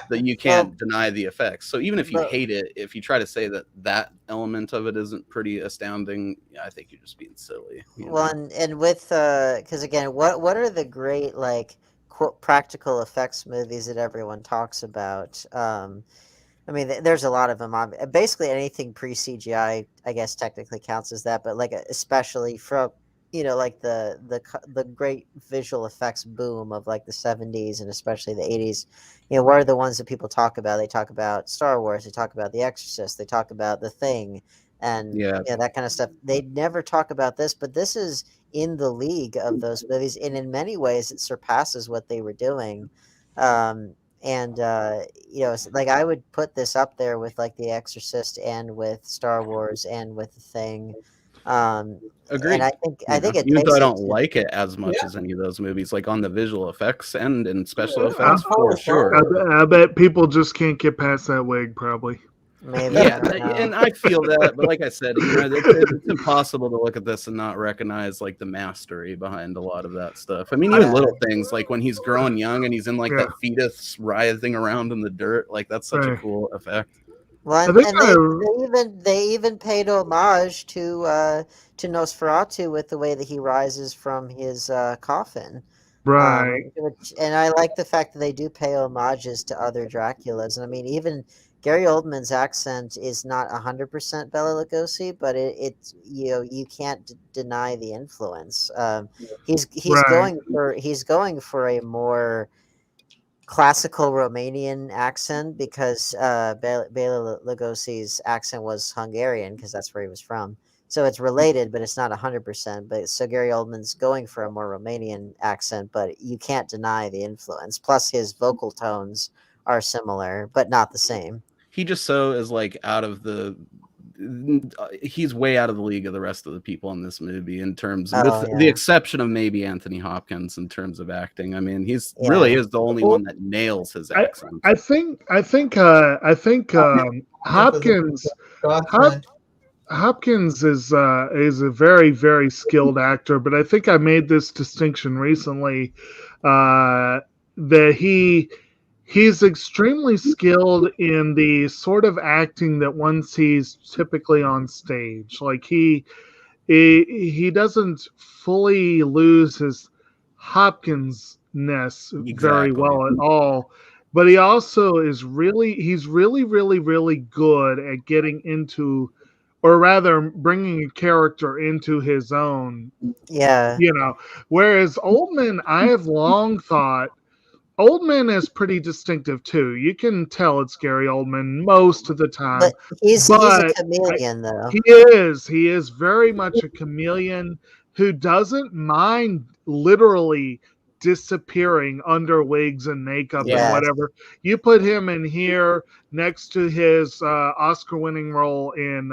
S4: that you can't deny the effects. So even if you hate it, if you try to say that element of it isn't pretty astounding, I think you're just being silly.
S3: Well, and with because again, what are the great like quote practical effects movies that everyone talks about? I mean, there's a lot of them. Basically, anything pre CGI, I guess, technically counts as that. But like, especially from like the great visual effects boom of like the 70s and especially the 80s. What are the ones that people talk about? They talk about Star Wars. They talk about The Exorcist. They talk about The Thing, and that kind of stuff. They never talk about this, but this is in the league of those movies, and in many ways, it surpasses what they were doing. Like I would put this up there with like The Exorcist and with Star Wars and with The Thing.
S4: Agreed.
S3: And I think it
S4: even
S3: takes
S4: though I
S3: it
S4: don't
S3: to-
S4: like it as much as any of those movies, like on the visual effects and in special effects, for sure.
S5: I bet people just can't get past that wig, probably.
S3: Maybe.
S4: Yeah, and I feel that, but like I said, it's impossible to look at this and not recognize like the mastery behind a lot of that stuff. I mean, even little things like when he's growing young and he's in like that fetus writhing around in the dirt, like that's such a cool effect.
S3: Well, and they even paid homage to Nosferatu with the way that he rises from his coffin.
S5: Right.
S3: And I like the fact that they do pay homages to other Draculas. And I mean, even Gary Oldman's accent is not 100% Bela Lugosi, but it's you can't deny the influence. He's going for a more classical Romanian accent because Bela Lugosi's accent was Hungarian because that's where he was from. So it's related, but it's not 100%. But so Gary Oldman's going for a more Romanian accent, but you can't deny the influence. Plus, his vocal tones are similar, but not the same.
S4: He just is like he's way out of the league of the rest of the people in this movie in terms of the exception of maybe Anthony Hopkins in terms of acting. I mean, he's really is the only one that nails his accent.
S5: I think Hopkins Hopkins is a very, very skilled actor, but I think I made this distinction recently that he's extremely skilled in the sort of acting that one sees typically on stage. Like he doesn't fully lose his Hopkins-ness very
S4: Exactly.
S5: well at all. But he also he's really, really, really good at getting into, or rather bringing a character into his own,
S3: Yeah.
S5: Whereas Oldman, I have long thought, Oldman is pretty distinctive too. You can tell it's Gary Oldman most of the time,
S3: But he's a
S5: but
S3: chameleon, though.
S5: he is very much a chameleon who doesn't mind literally disappearing under wigs and makeup and
S3: Yes.
S5: whatever. You put him in here next to his Oscar-winning role in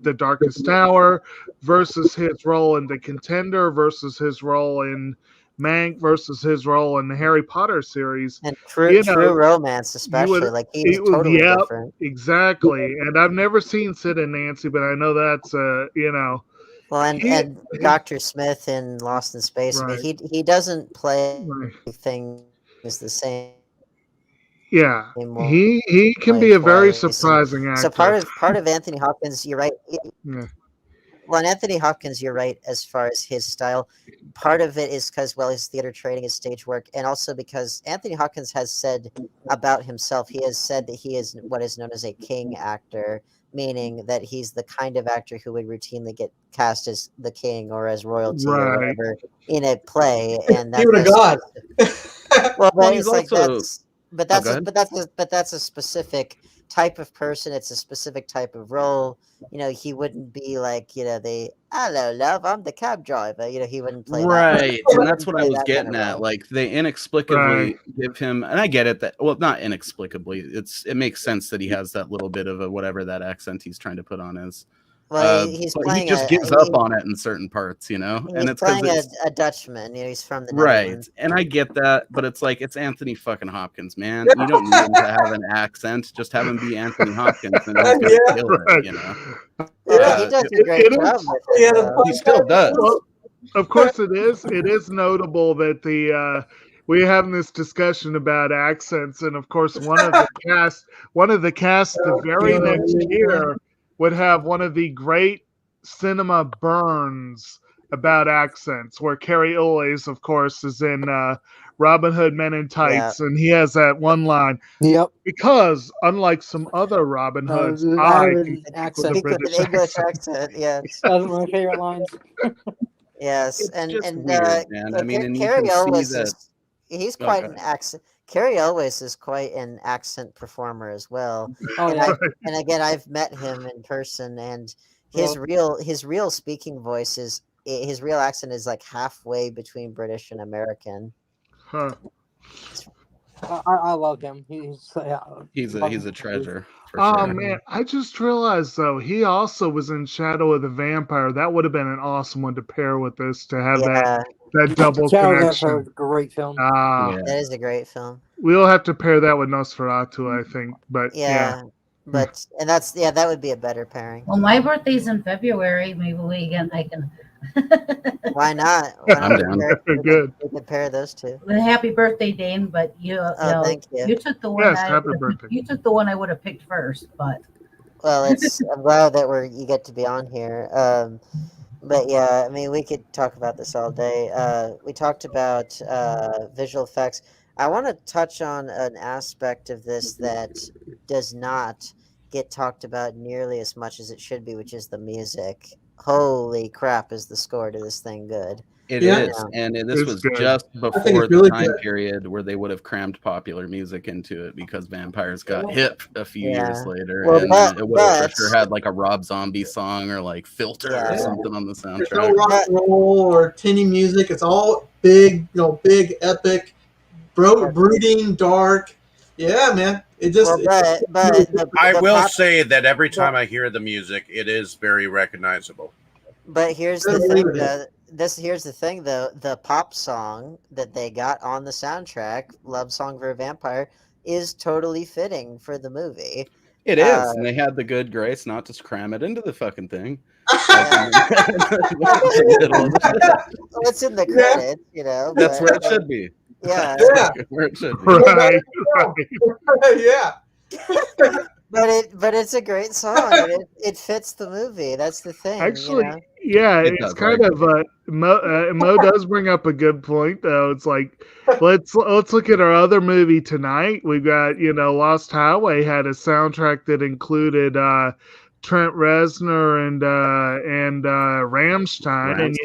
S5: The Darkest Hour versus his role in The Contender versus his role in Mank versus his role in the Harry Potter series.
S3: And
S5: You
S3: True
S5: know,
S3: Romance, especially, like he's
S5: it would,
S3: totally
S5: yeah,
S3: different.
S5: exactly. And I've never seen Sid and Nancy, but I know that's
S3: Well, and Dr. Smith in Lost in Space. I
S5: Right.
S3: mean, he doesn't play
S5: Right.
S3: things the same.
S5: Yeah,
S3: way
S5: he can be a very
S3: twice. And
S5: surprising actor.
S3: so part of Anthony Hopkins, you're right.
S5: Yeah.
S3: Well, and Anthony Hopkins, you're right as far as his style. Part of it is because, well, his theater training, his stage work, and also because Anthony Hopkins has said about himself, he has said that he is what is known as a king actor, meaning that he's the kind of actor who would routinely get cast as the king or as royalty or
S5: Right.
S3: whatever in a play, and
S8: He would have God.
S3: well, but
S4: he's
S3: it's like
S4: also-
S3: that's
S4: go ahead.
S3: but that's a specific type of person. It's a specific type of role. He wouldn't be like the hello love, I'm the cab driver. He wouldn't play that.
S4: Right,
S3: He
S4: and
S3: wouldn't
S4: that's what I
S3: play
S4: was
S3: that
S4: getting
S3: kind of
S4: at.
S3: role.
S4: Like they inexplicably give him, and I get it that, well, not inexplicably. It makes sense that he has that little bit of a whatever that accent he's trying to put on is.
S3: Well, he's
S4: but
S3: playing
S4: he just gives up on it in certain parts, and
S3: He's
S4: it's because
S3: playing
S4: it's
S3: a Dutchman. He's from the
S4: right,
S3: Netherlands.
S4: and I get that, but it's like it's Anthony fucking Hopkins, man. You don't need him to have an accent; just have him be Anthony Hopkins, and he's gonna
S8: Yeah.
S4: kill
S5: Right.
S4: it.
S3: Yeah, he does a great
S5: it
S3: job
S5: is-
S3: with
S8: He
S3: it.
S8: had a
S3: though.
S4: He still does.
S5: Well, of course it is. It is notable that we're having this discussion about accents, and of course one of the cast the very next year would have one of the great cinema burns about accents, where Carrie Elwes, of course, is in Robin Hood Men in Tights, and he has that one line,
S6: Yep.
S5: because unlike some other Robin Hoods, I can speak with a
S6: accent.
S3: Speak with
S5: British
S3: an English
S5: accent.
S3: accent. Yes,
S6: That's one of my favorite lines.
S3: yes,
S4: It's
S3: and
S4: just
S3: and
S4: weird, man. I mean, and you
S3: Carrie
S4: can see
S3: Elwes
S4: that.
S3: he's
S4: Oh,
S3: quite
S4: go
S3: an
S4: ahead.
S3: accent. Carrie Elwes is quite an accent performer as well.
S6: Oh
S3: and
S6: yeah.
S3: and again, I've met him in person, and his real speaking voice is his real accent is like halfway between British and American.
S5: Huh.
S6: I love him. He's
S4: He's a treasure. For
S5: Oh
S4: sure.
S5: man, I just realized though he also was in Shadow of the Vampire. That would have been an awesome one to pair with this, to have
S3: Yeah,
S5: that double
S6: Shadow of the Vampire
S5: connection.
S6: was a great film.
S5: Ah,
S4: Yeah.
S3: that is a great film.
S5: we'll have to pair that with Nosferatu, I think. But yeah.
S3: But and that would be a better pairing.
S7: Well, my birthday's in February. Maybe I can.
S3: Why not? Why
S4: I'm
S3: not
S4: down.
S5: Good.
S3: We could pair those two.
S7: Well, happy birthday, Dane! But
S3: Thank you.
S7: you took the one.
S5: Yes, happy birthday.
S7: You took the one I would have picked first, but
S3: Well, I'm glad that you get to be on here. But yeah, I mean, we could talk about this all day. We talked about visual effects. I want to touch on an aspect of this that does not get talked about nearly as much as it should be, which is the music. Holy crap, is the score to this thing good?
S4: It
S8: Yeah.
S4: is, and this
S5: It's
S4: was
S5: good.
S4: just
S8: think
S4: before
S8: it's really
S4: the time
S8: good.
S4: period where they would have crammed popular music into it because vampires got hip a few years
S3: Yeah.
S4: later,
S3: Well,
S4: and it would have for
S3: but-
S4: sure had like a Rob Zombie song or like Filter
S3: Yeah.
S4: or something on the
S8: There's no
S4: soundtrack.
S8: rock and roll or tinny music. It's all big, big, epic, brooding, dark. Yeah, man. It just.
S3: Well, but
S2: I
S3: the
S2: will
S3: pop-
S2: say that every time I hear the music, it is very recognizable.
S3: But here's the thing, though. Here's the thing, though. The pop song that they got on the soundtrack, "Love Song for a Vampire," is totally fitting for the movie.
S4: It is, and they had the good grace not to cram it into the fucking thing.
S3: Well, it's in the credits, you know.
S4: That's
S3: but,
S4: where it should be.
S3: Yeah.
S4: That's where it should be.
S5: Right.
S8: Yeah.
S3: But it's a great song. And it fits the movie. That's the thing.
S5: Actually,
S3: you know?
S5: yeah,
S4: It
S5: it's
S4: does,
S5: kind
S4: right?
S5: of Mo does bring up a good point though. It's like let's look at our other movie tonight. We've got, Lost Highway had a soundtrack that included Trent Reznor and Rammstein, and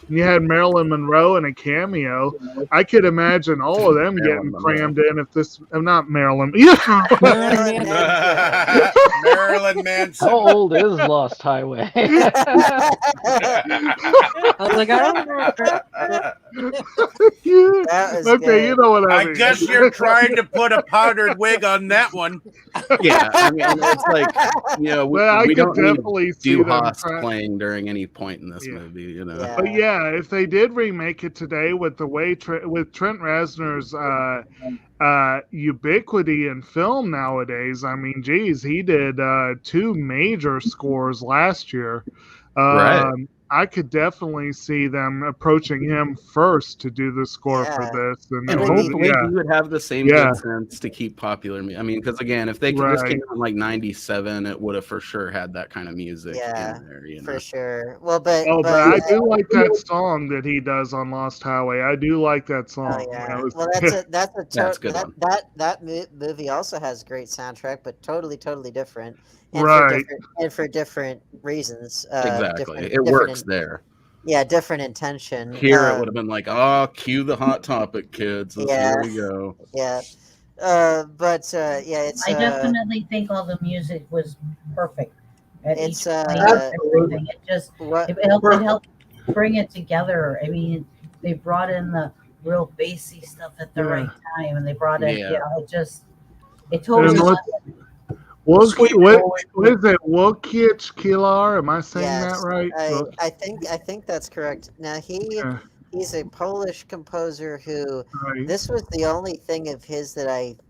S5: you had Marilyn Monroe in a cameo. I could imagine all of them
S4: Marilyn
S5: getting
S4: Monroe.
S5: crammed in if this not Marilyn. Yeah.
S2: Marilyn Manson.
S1: How old is Lost Highway?
S6: I was like, I don't know.
S3: That was
S5: Okay,
S3: good.
S5: you know what I
S2: I
S5: mean.
S2: guess you're trying to put a powdered wig on that one.
S4: Yeah, I mean, it's like,
S5: Well, I
S4: we
S5: could
S4: don't need
S5: definitely see them
S4: Duhast
S5: try-
S4: playing during any point in this
S5: Yeah.
S4: movie,
S3: Yeah.
S5: But yeah, if they did remake it today with the way with Trent Reznor's ubiquity in film nowadays, I mean, geez, he did 2 major scores last year.
S4: Right.
S5: I could definitely see them approaching him first to do the score for
S3: Yeah.
S5: this, and
S4: And
S3: would be-
S4: hopefully
S5: yeah,
S4: he would have the same
S5: Yeah.
S4: good sense to keep popular. I mean, because again, if they could just
S5: Right.
S4: came out in like 97, it would have for sure had that kind of music
S3: Yeah,
S4: in there.
S3: for sure. Well, but
S5: oh, but I do like that song that he does on Lost Highway. I do like that song.
S3: Oh yeah.
S5: That was-
S3: Well, that's a
S4: That's a good one.
S3: that movie also has a great soundtrack, but totally different, and
S5: Right.
S3: for different reasons.
S4: Exactly. It
S3: different
S4: works there.
S3: Yeah, different intention.
S4: Here it would have been like, cue the hot topic, kids.
S3: Yeah.
S4: Here we go.
S3: Yeah. But yeah, it's
S7: I definitely think all the music was perfect. At
S3: It's,
S7: each point,
S8: Absolutely.
S7: everything. It just
S3: what
S7: it helped bring it together. I mean, they brought in the real bassy stuff at the
S5: Yeah.
S7: right time, and they brought in,
S4: Yeah.
S7: it totally.
S5: And
S8: Sweet
S5: what
S8: boy.
S5: is it? Wokich Kilar? Am I saying
S3: yes,
S5: that right?
S3: I think that's correct. Now
S5: Yeah.
S3: he's a Polish composer who
S5: Right.
S3: this was the only thing of his that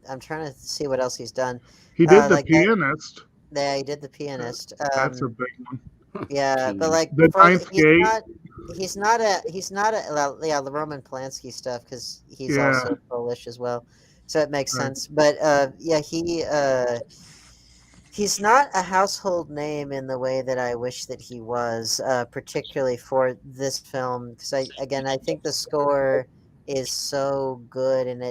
S3: I'm trying to see what else he's done.
S5: He did the
S3: like that-
S5: pianist.
S3: Yeah, he did the pianist.
S5: That's a big one.
S3: Yeah, but like
S5: The
S3: before
S5: Ninth Gate.
S3: he's not the Roman Polanski stuff because he's
S5: Yeah.
S3: also Polish as well, so it makes
S5: Right.
S3: sense. But yeah, he's not a household name in the way that I wish that he was, particularly for this film. Because I think the score is so good, and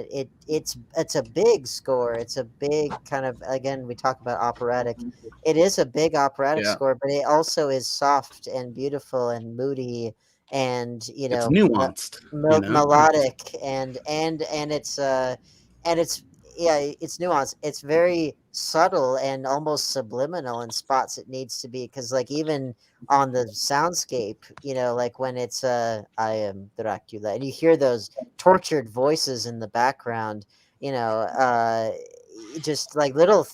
S3: it's a big score. It's a big kind of, again, we talk about operatic. It is a big operatic
S4: Yeah.
S3: score, but it also is soft and beautiful and moody, and
S4: It's nuanced.
S3: melodic, and it's it's nuanced. It's very subtle and almost subliminal in spots it needs to be, because like even on the soundscape, like when it's I am Dracula, and you hear those tortured voices in the background, just like little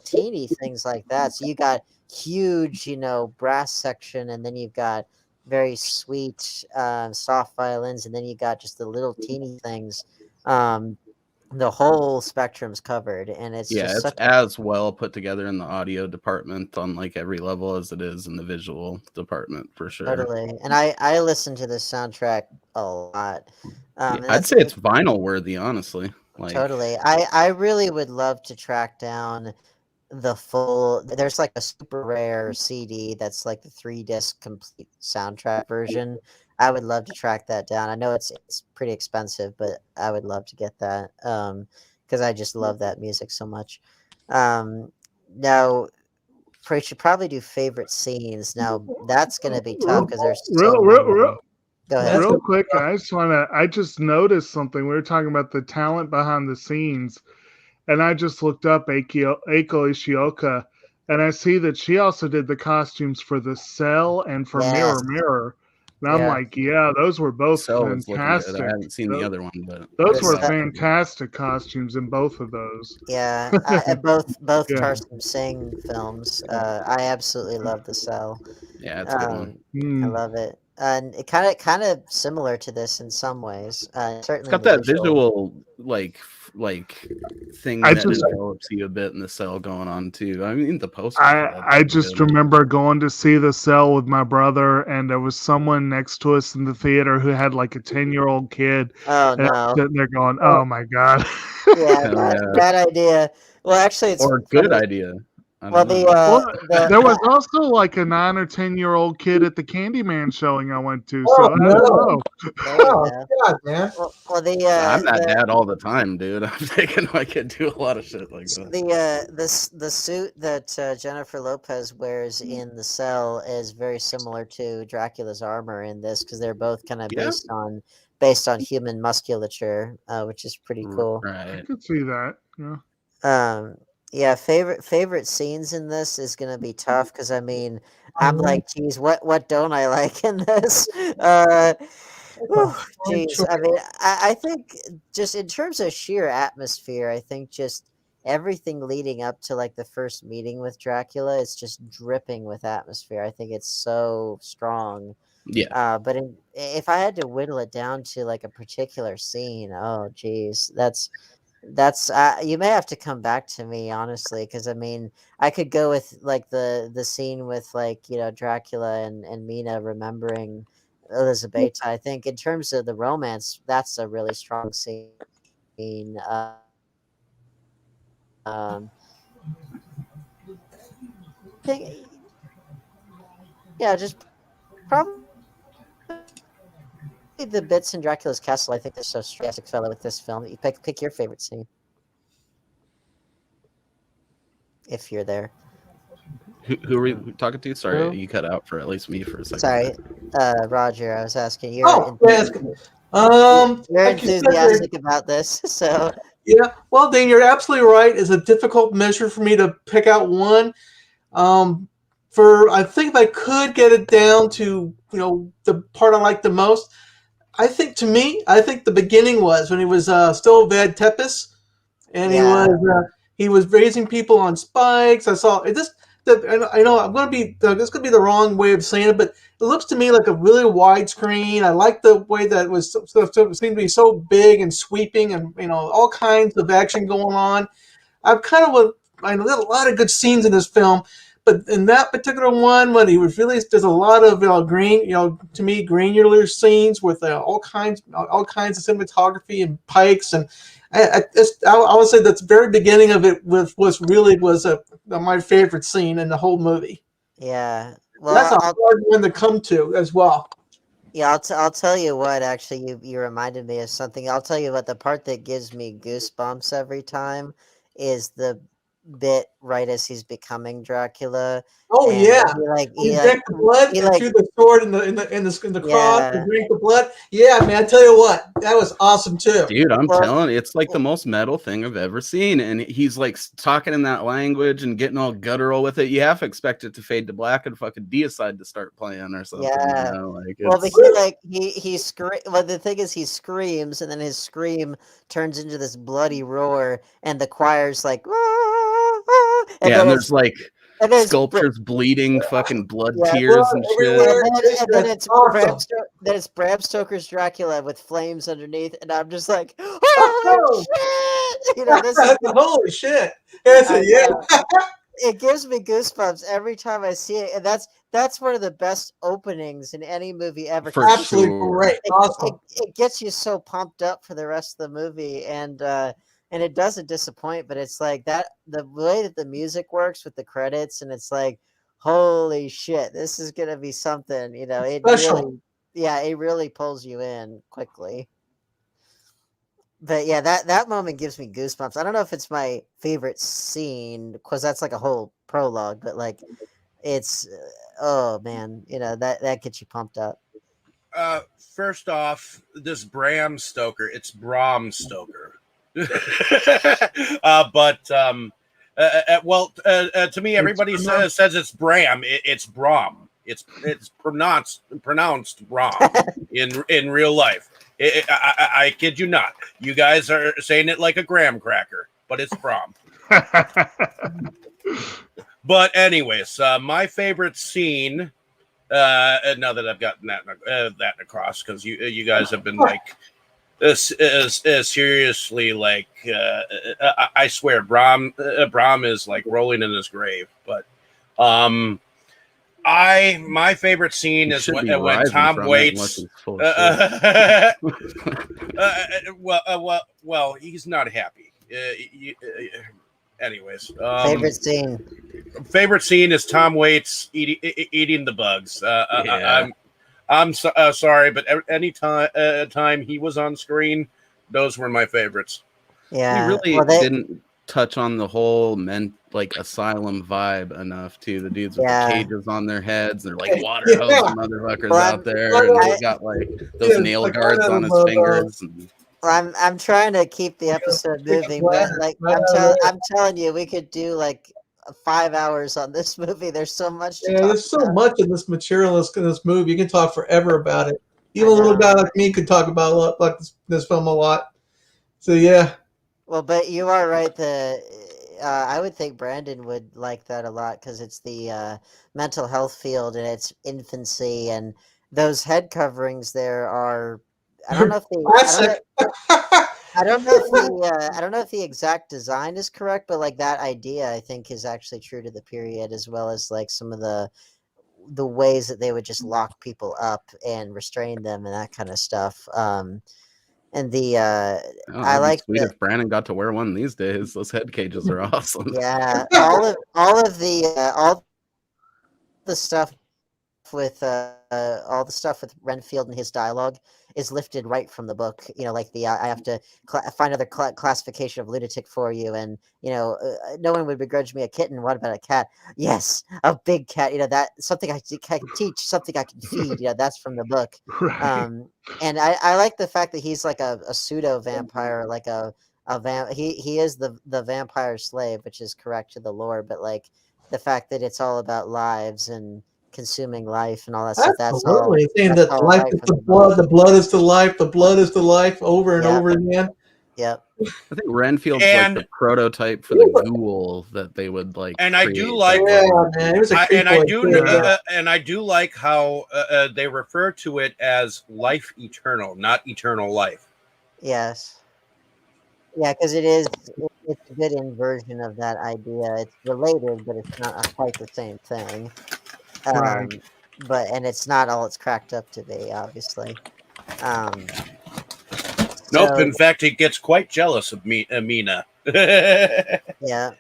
S3: teeny things like that. So you got huge, brass section, and then you've got very sweet soft violins, and then you got just the little teeny things. The whole spectrum's covered, and it's
S4: Yeah,
S3: just
S4: it's
S3: such
S4: as well put together in the audio department on like every level as it is in the visual department for sure.
S3: totally. And I listen to this soundtrack a lot. And
S4: I'd
S3: that's
S4: say it's vinyl worthy, honestly. Like,
S3: totally. I really would love to track down the full. There's like a super rare CD that's like the 3-disc complete soundtrack version. I would love to track that down. I know it's pretty expensive, but I would love to get that because I just love that music so much. Now, we should probably do favorite scenes. Now, that's going to be tough because there's so many. Go ahead.
S5: Real quick, I just noticed something. We were talking about the talent behind the scenes, and I just looked up Eiko Ishioka, and I see that she also did the costumes for The Cell and for
S3: Yes.
S5: Mirror. And I'm like, yeah, those were both
S4: Cell was looking
S5: fantastic.
S4: good. I haven't seen the other one, but
S5: Those were
S3: Cell.
S5: fantastic costumes in both of those.
S3: Yeah, both
S5: Yeah.
S3: Tarsum Singh films. I absolutely love The Cell.
S4: yeah, it's a good one.
S3: I love it, and it kind of similar to this in some ways. Certainly
S4: It's got
S3: the
S4: that visual like like thing
S5: I
S4: that
S5: just-
S4: develops you a bit in the cell going on too. I mean, the poster. for that's
S5: I just
S4: good.
S5: remember going to see The Cell with my brother, and there was someone next to us in the theater who had like a 10-year-old kid.
S3: Oh
S5: And I'm
S3: no.
S5: sitting there going, "Oh my god!"
S3: Yeah,
S4: Hell
S3: bad,
S4: yeah.
S3: bad idea. Well, actually, it's
S4: Or good
S3: funny.
S4: idea. I
S3: Well,
S4: don't
S3: the
S4: know.
S5: Well, there was also like a 9 or 10-year-old kid at the Candyman showing I went to. So
S8: Oh,
S5: I don't
S8: no.
S5: know.
S3: there you
S8: Oh,
S3: go.
S8: God, man.
S3: Well,
S4: I'm that
S3: the
S4: dad all the time, dude. I'm taking my kid do a lot of shit like that.
S3: the suit that Jennifer Lopez wears in The Cell is very similar to Dracula's armor in this because they're both kind of
S4: Yeah.
S3: based on human musculature, which is pretty cool.
S5: I
S4: Right.
S5: could see that. Yeah.
S3: Yeah, favorite scenes in this is gonna be tough because I mean I'm
S8: Mhm.
S3: like, geez, what don't I like in this? Uh, whew, geez,
S8: choice.
S3: I mean, I think just in terms of sheer atmosphere, I think just everything leading up to like the first meeting with Dracula is just dripping with atmosphere. I think it's so strong.
S4: Yeah.
S3: But if I had to whittle it down to like a particular scene, oh geez, that's you may have to come back to me honestly because I mean I could go with like the scene with like Dracula and Mina remembering Elizabeth. I think in terms of the romance, that's a really strong scene. Um, think yeah, just probably the bits in Dracula's castle. I think they're so fantastic fellow with this film. You pick your favorite scene if you're there.
S4: Who are we talking to? Sorry,
S3: Who?
S4: you cut out for at least me for a second.
S3: Sorry, Roger. I was asking you.
S8: Oh, yeah, that's good.
S3: You're
S8: like you said,
S3: enthusiastic about this, so
S8: yeah. Well, Dane, you're absolutely right. It's a difficult measure for me to pick out one. I think if I could get it down to the part I like the most, I think the beginning was when he was still Ved Tepes, and
S3: yeah,
S8: he was raising people on spikes. I saw it just. I know I'm going to be this could be the wrong way of saying it, but it looks to me like a really widescreen. I like the way that it was seemed to be so big and sweeping, and all kinds of action going on. I know there's a lot of good scenes in this film, but in that particular one, when he was really there's a lot of green, to me granular scenes with all kinds of cinematography and pikes, and I would say that the very beginning of it was my favorite scene in the whole movie.
S3: yeah.
S8: That's
S3: Well,
S8: a hard one to come to as well.
S3: yeah, I'll tell you what. Actually, you reminded me of something. I'll tell you what. The part that gives me goosebumps every time is the bit right as he's becoming Dracula.
S8: Oh
S3: And
S8: yeah,
S3: he
S8: drank the blood
S3: he
S8: and
S3: like
S8: threw the sword in the cross
S3: yeah.
S8: and drank the blood. Yeah, man, I tell you what, that was awesome too.
S4: Dude, I'm
S3: Well,
S4: telling you, it's like the most metal thing I've ever seen. And he's like talking in that language and getting all guttural with it. You have to expect it to fade to black and fucking Deicide to start playing or something.
S3: Yeah.
S4: Like
S3: Well, but well, the thing is, he screams, and then his scream turns into this bloody roar, and the choir's like, "Ah, ah," and
S4: yeah,
S3: then
S4: and
S3: it's
S4: there's like
S3: and then it's
S4: sculptures bleeding, fucking blood
S3: yeah,
S4: tears
S8: blood
S4: and shit.
S8: everywhere.
S3: and then it's
S8: awesome.
S3: then it's Bram Stoker's Dracula with flames underneath, and I'm just like,
S8: Oh,
S3: holy shit! This is
S8: holy shit! Yes,
S3: I
S8: yeah.
S3: know. It gives me goosebumps every time I see it, and that's one of the best openings in any movie ever.
S4: For
S8: Absolutely
S4: sure.
S8: great, awesome.
S3: It gets you so pumped up for the rest of the movie, and it doesn't disappoint. But it's like that the way that the music works with the credits, and it's like, holy shit, this is gonna be something. It
S8: Special.
S3: it really pulls you in quickly. But yeah, that moment gives me goosebumps. I don't know if it's my favorite scene because that's like a whole prologue, but like it's oh man, that gets you pumped up.
S2: First off, this Bram Stoker, it's Bram Stoker. To me, everybody says it's Bram. It's Bram. It's pronounced Bram in real life. I kid you not. You guys are saying it like a graham cracker, but it's Bram. But anyways, my favorite scene. Now that I've gotten that across, because you guys have been like Seriously, like I swear, Brom is like rolling in his grave. But my favorite scene
S4: He
S2: is
S4: should be
S2: when
S4: rising
S2: Tom
S4: from it unless
S2: Waits.
S4: he's full of shit.
S2: Well, he's not happy. Anyways,
S3: Favorite scene.
S2: favorite scene is Tom Waits eating the bugs.
S4: Yeah.
S2: I'm sorry, but any time he was on screen, those were my favorites.
S3: Yeah.
S4: He really
S3: Well, they,
S4: didn't touch on the whole asylum vibe enough too. The dudes with
S3: Yeah.
S4: the cages on their heads, they're like water
S8: Yeah.
S4: hose motherfuckers
S3: Well,
S4: out there, and
S3: I-
S4: he's got like those
S8: Yeah,
S4: nail
S8: like
S4: guards
S8: one
S4: on
S8: of
S4: his
S8: them,
S4: fingers. And
S3: I'm trying to keep the episode moving, but like I'm telling you, we could do like 5 hours on this movie. There's so much to
S8: Yeah,
S3: talk
S8: there's so
S3: about.
S8: much in this material in this movie. You can talk forever about it. Even
S3: I
S8: a little
S3: know.
S8: guy like me could talk about like this film a lot. So yeah,
S3: Well, but you are right. I would think Brandon would like that a lot because it's the mental health field and it's infancy, and those head coverings there are. I don't know if the
S8: classic.
S3: I don't know if I don't know if the exact design is correct, but like that idea, I think, is actually true to the period, as well as like some of the ways that they would just lock people up and restrain them and that kind of stuff. And the
S4: oh,
S3: I
S4: that'd be
S3: like
S4: sweet
S3: the
S4: if Brandon got to wear one these days. Those head cages are awesome.
S3: yeah all of the stuff with all the stuff with Renfield and his dialogue is lifted right from the book. You know, like I have to find another classification of lunatic for you, and no one would begrudge me a kitten. What about a cat? Yes, a big cat. You know, that something I can teach, something I can feed. You know, that's from the book.
S5: Right.
S3: And I like the fact that he's like a pseudo vampire, like he is the vampire slave, which is correct to the lore, but like the fact that it's all about lives and consuming life and all that stuff.
S8: Absolutely, saying
S3: that's
S8: that
S3: all
S8: life
S3: right
S8: is
S3: from
S8: the blood,
S3: book.
S8: the blood is the life, the blood is the life, over and
S3: Yeah.
S8: over again.
S3: Yep.
S4: I think Renfield's
S2: And-
S4: like the prototype for the ghoul that they would like.
S2: And I do
S4: create
S2: like-
S4: that
S8: Yeah,
S4: would-
S8: man, it was a
S2: and I
S8: creep
S2: do,
S8: boy too.
S2: and I do like how they refer to it as life eternal, not eternal life.
S3: Yes. Yeah, because it's a good inversion of that idea. It's related, but it's not quite the same thing.
S5: Right.
S3: And it's not all it's cracked up to be, obviously.
S2: Nope.
S3: So,
S2: In fact, he gets quite jealous of Mina.
S3: yeah.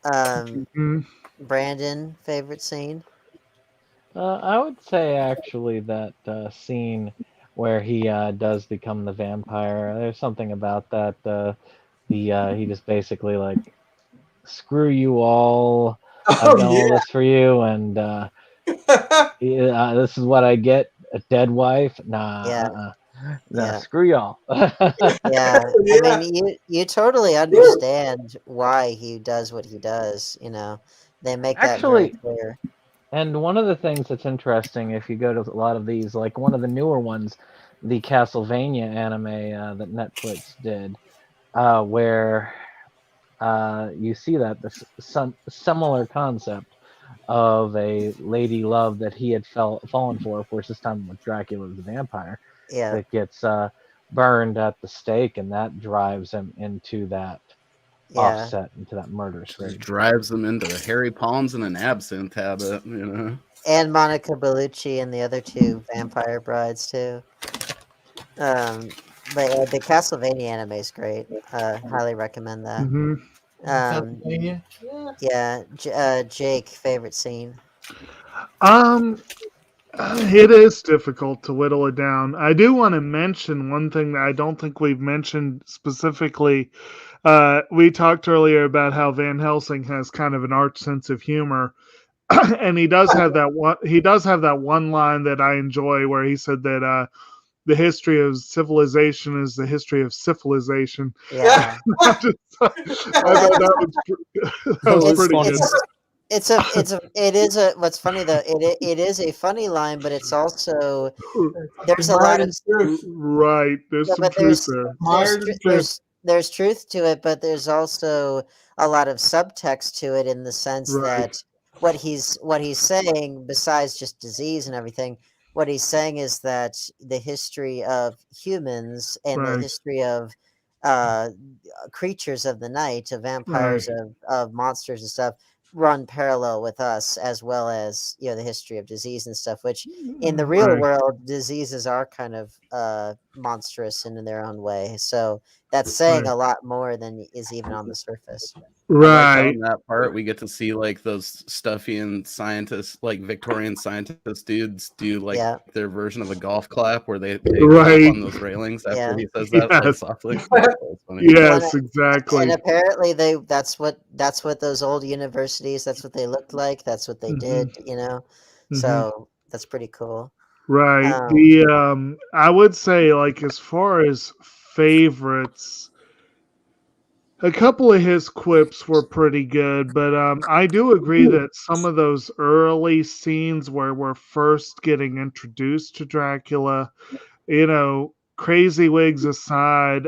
S5: Mhm.
S3: Brandon, favorite scene?
S1: I would say actually that scene where he does become the vampire. There's something about that. He just basically like, screw you all. I've done all this for you, and this is what I get. A dead wife? Nah.
S3: Yeah.
S1: Nah,
S3: Yeah.
S1: screw y'all.
S3: Yeah. I mean, you totally understand why he does what he does. You know, they make that very
S1: Actually-
S3: clear.
S1: And one of the things that's interesting, if you go to a lot of these, like one of the newer ones, the Castlevania anime that Netflix did, where you see that some similar concept of a lady love that he had fallen for. Of course, this time with Dracula the vampire,
S3: Yeah.
S1: that gets burned at the stake, and that drives him into that
S3: Yeah.
S1: offset, into that murderous
S4: Just
S1: rage.
S4: drives them into the Harry Palms and an absinthe habit, you know.
S3: And Monica Bellucci and the other two vampire brides too. But the Castlevania anime is great. Highly recommend that.
S5: Mhm.
S8: Pennsylvania.
S3: Yeah. Jake, favorite scene?
S5: It is difficult to whittle it down. I do want to mention one thing that I don't think we've mentioned specifically. We talked earlier about how Van Helsing has kind of an arch sense of humor, and he does have that one. He does have that one line that I enjoy, where he said that the history of civilization is the history of civilization.
S3: Yeah.
S5: I thought that was
S3: It's-
S5: pretty good.
S3: What's funny though, it is a funny line, but it's also there's a lot of
S5: Right, there's
S3: Yeah,
S5: some
S3: but
S5: truth there.
S3: there's truth to it, but there's also a lot of subtext to it in the sense
S5: Right.
S3: that what he's saying, besides just disease and everything, what he's saying is that the history of humans and the
S5: Right.
S3: history of uh, creatures of the night, of vampires, of monsters and stuff, run parallel with us, as well as the history of disease and stuff. Which in the real
S5: Right.
S3: world, diseases are kind of monstrous in their own way. So that's saying
S5: Right.
S3: a lot more than is even on the surface.
S4: I like how
S5: Right.
S4: in that part we get to see like those stuffy and scientists, like Victorian scientist dudes, do like
S3: Yeah.
S4: their version of a golf clap where they clap
S5: Right.
S4: on those railings after
S3: Yeah.
S4: he says that, like
S5: Yes.
S4: softly. That's funny.
S3: Well,
S5: Yes,
S3: and
S5: exactly.
S3: apparently that's what those old universities, that's what they looked like, that's what they
S5: Hmm.
S3: did,
S5: Hmm.
S3: So that's pretty cool.
S5: Right.
S3: Um,
S5: I would say, like, as far as favorites, a couple of his quips were pretty good, but I do agree that some of those early scenes where we're first getting introduced to Dracula, crazy wigs aside,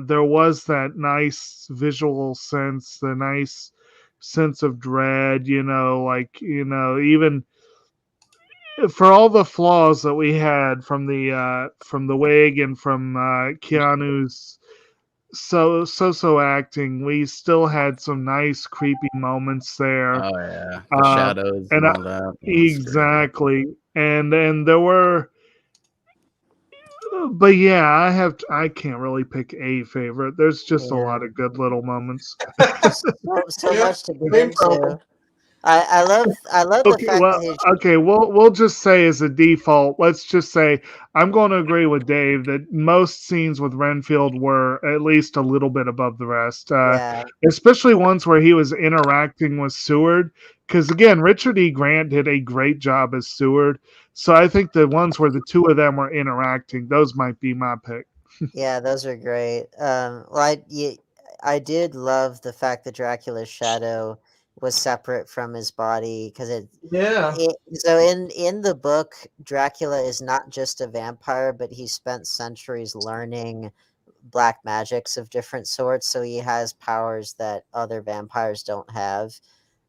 S5: there was that nice visual sense, the nice sense of dread, even for all the flaws that we had from the wig and from Keanu's so acting, we still had some nice creepy moments there.
S4: Oh yeah, the
S5: Uh,
S4: shadows
S5: and
S4: and all that. That's great.
S5: exactly, and there were, but yeah, I can't really pick a favorite. There's just a
S3: yeah,
S5: lot of good little moments.
S3: so
S8: Yeah,
S3: much to get
S8: same problem.
S3: into. I love the
S5: Okay,
S3: fact
S5: well,
S3: that his
S5: okay, we'll just say as a default, let's just say I'm going to agree with Dave that most scenes with Renfield were at least a little bit above the rest,
S3: yeah
S5: especially ones where he was interacting with Seward. Because again, Richard E. Grant did a great job as Seward, so I think the ones where the two of them were interacting, those might be my pick.
S3: Yeah, those are great. I did love the fact that Dracula's shadow was separate from his body because
S8: Yeah.
S3: so in the book, Dracula is not just a vampire, but he spent centuries learning black magics of different sorts, so he has powers that other vampires don't have,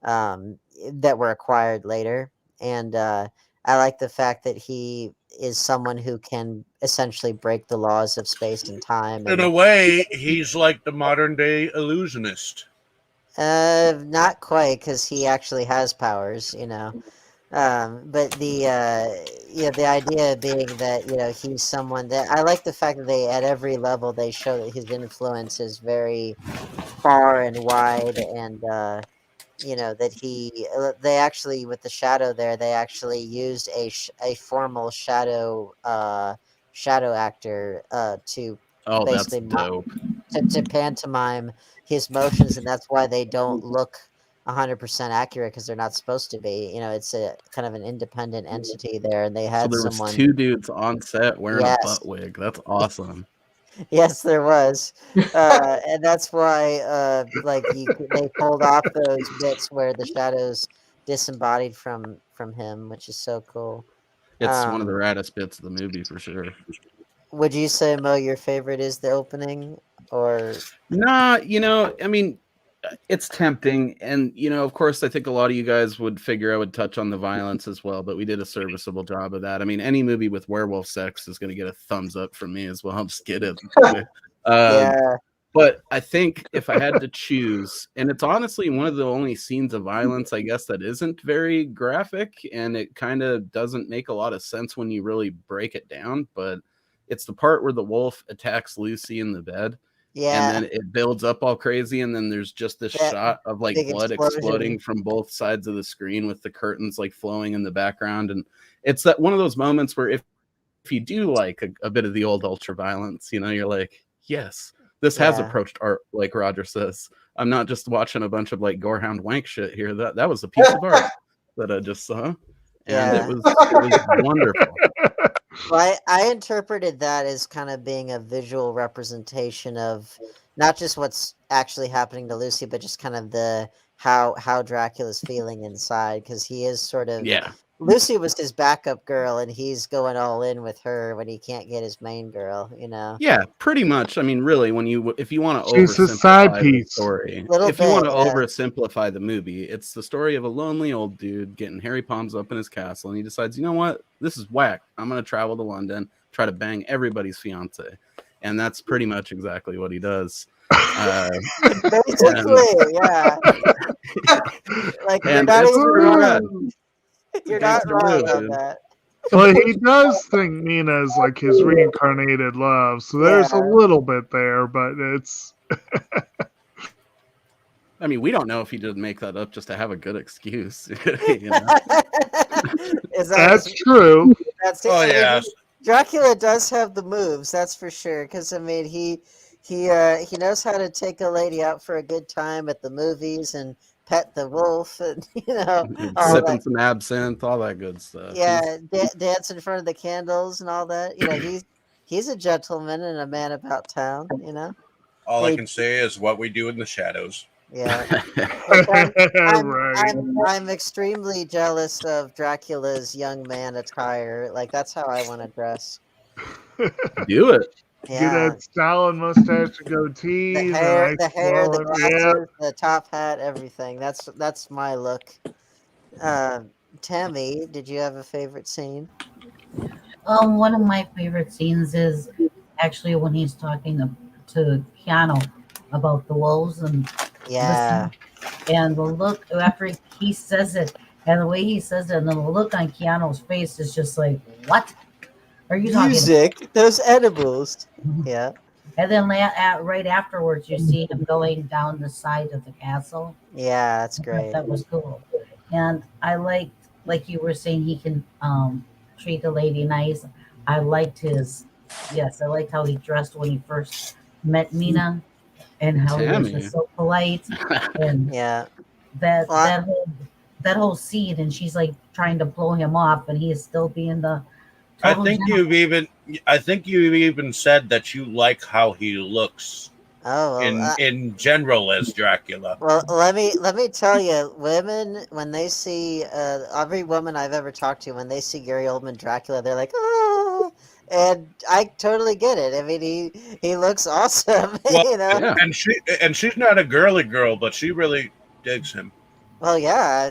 S3: that were acquired later. And I like the fact that he is someone who can essentially break the laws of space and time.
S2: In a
S3: And
S2: way, he's like the modern day illusionist.
S3: not quite, because he actually has powers. But the idea being that he's someone that I like the fact that they, at every level, they show that his influence is very far and wide. And that they actually, with the shadow there, they actually used a formal shadow actor to
S4: Oh, that's
S3: basically
S4: dope.
S3: to pantomime his motions, and that's why they don't look 100% accurate, because they're not supposed to be. It's a kind of an independent entity there, and they
S4: So
S3: had
S4: there was
S3: someone.
S4: two dudes on set wearing a
S3: Yes,
S4: butt wig. That's awesome.
S3: yes, there was, and that's why, they pulled off those bits where the shadows disembodied from him, which is so cool.
S4: It's one of the
S3: Um,
S4: raddest bits of the movie for sure.
S3: would you say, Mo, your favorite is the opening, or
S4: Nah, I mean, it's tempting. And, of course, I think a lot of you guys would figure I would touch on the violence as well, but we did a serviceable job of that. I mean, any movie with werewolf sex is going to get a thumbs up from me as well. I'll just get it. Uh,
S3: yeah,
S4: but I think if I had to choose, and it's honestly one of the only scenes of violence, I guess, that isn't very graphic, and it kind of doesn't make a lot of sense when you really break it down, but it's the part where the wolf attacks Lucy in the bed, and
S3: yeah,
S4: then it builds up all crazy, and then there's just this
S3: that
S4: shot of like
S3: big
S4: blood
S3: explosion.
S4: exploding from both sides of the screen with the curtains like flowing in the background. And it's that one of those moments where if you do like a bit of the old ultra violence, you're like, yes, this has
S3: Yeah,
S4: approached art, like Roger says. I'm not just watching a bunch of like gorehound wank shit here. That was a piece of art that I just saw, and it
S3: yeah.
S4: was wonderful.
S3: Well, I interpreted that as kind of being a visual representation of not just what's actually happening to Lucy, but just kind of the how Dracula's feeling inside, because he is sort of
S4: Yeah,
S3: Lucy was his backup girl, and he's going all in with her when he can't get his main girl.
S4: Yeah, pretty much. I mean, really, if you want to
S5: She's his side
S4: oversimplify the
S5: piece.
S4: story,
S3: Little
S4: if you want to
S3: bit, yeah.
S4: oversimplify the movie, it's the story of a lonely old dude getting hairy palms up in his castle, and he decides, you know what, this is whack. I'm gonna travel to London, try to bang everybody's fiance, and that's pretty much exactly what he does.
S3: Basically, yeah. Like
S4: And
S3: you're not
S4: it's
S3: even
S4: pretty
S3: wrong.
S4: rad.
S3: You're
S4: It's
S3: not wrong
S4: real,
S3: on
S4: dude.
S3: that.
S5: Well, he does think Nina's like his reincarnated love, so there's a
S3: Yeah.
S5: little bit there, but it's
S4: I mean, we don't know if he did make that up just to have a good excuse. You know?
S3: Is that
S5: that's true.
S3: That's it.
S2: Oh
S3: I mean,
S2: yeah.
S3: Dracula does have the moves, that's for sure. Because I mean, he knows how to take a lady out for a good time at the movies and pet the wolf, and all
S4: Sipping
S3: that.
S4: some absinthe, all that good stuff.
S3: Yeah, dance in front of the candles and all that. He's a gentleman and a man about town.
S2: All I
S3: Hey.
S2: can say is what we do in the shadows.
S3: Yeah. Which
S5: Right.
S3: I'm extremely jealous of Dracula's young man attire. Like that's how I want to dress.
S4: Do it.
S5: Get
S3: Yeah.
S5: that Stalin mustache and goatees.
S3: The
S5: and
S3: hair,
S5: ice
S3: the hair, the
S5: blowing. Yeah.
S3: glasses, the top hat, everything. That's my look. Tammy, did you have a favorite scene?
S7: One of my favorite scenes is actually when he's talking to Keanu about the wolves and
S3: Yeah.
S7: and the look after he says it, and the way he says it, and then the look on Keanu's face is just like, "What are you talking?"
S3: Music, those edibles. Yeah.
S7: And then right afterwards, you see him going down the side of the castle.
S3: Yeah, that's
S7: I thought
S3: great.
S7: that was cool. And I liked, like you were saying, he can treat the lady nice. I liked I liked how he dressed when he first met Mina, and how he was
S4: Tammy.
S7: just so polite, and
S3: Yeah.
S7: that
S3: Well,
S7: that whole scene, and she's like trying to blow him off, and he is still being the
S2: I
S7: total
S2: think
S7: gentleman.
S2: you've even said that you like how he looks
S3: Oh well.
S2: in general as Dracula.
S3: Well, let me tell you, women when they see every woman I've ever talked to, when they see Gary Oldman Dracula, they're like, oh, and I totally get it. I mean, he looks awesome,
S2: Well,
S4: Yeah.
S2: and she's not a girly girl, but she really digs him.
S3: Well, yeah,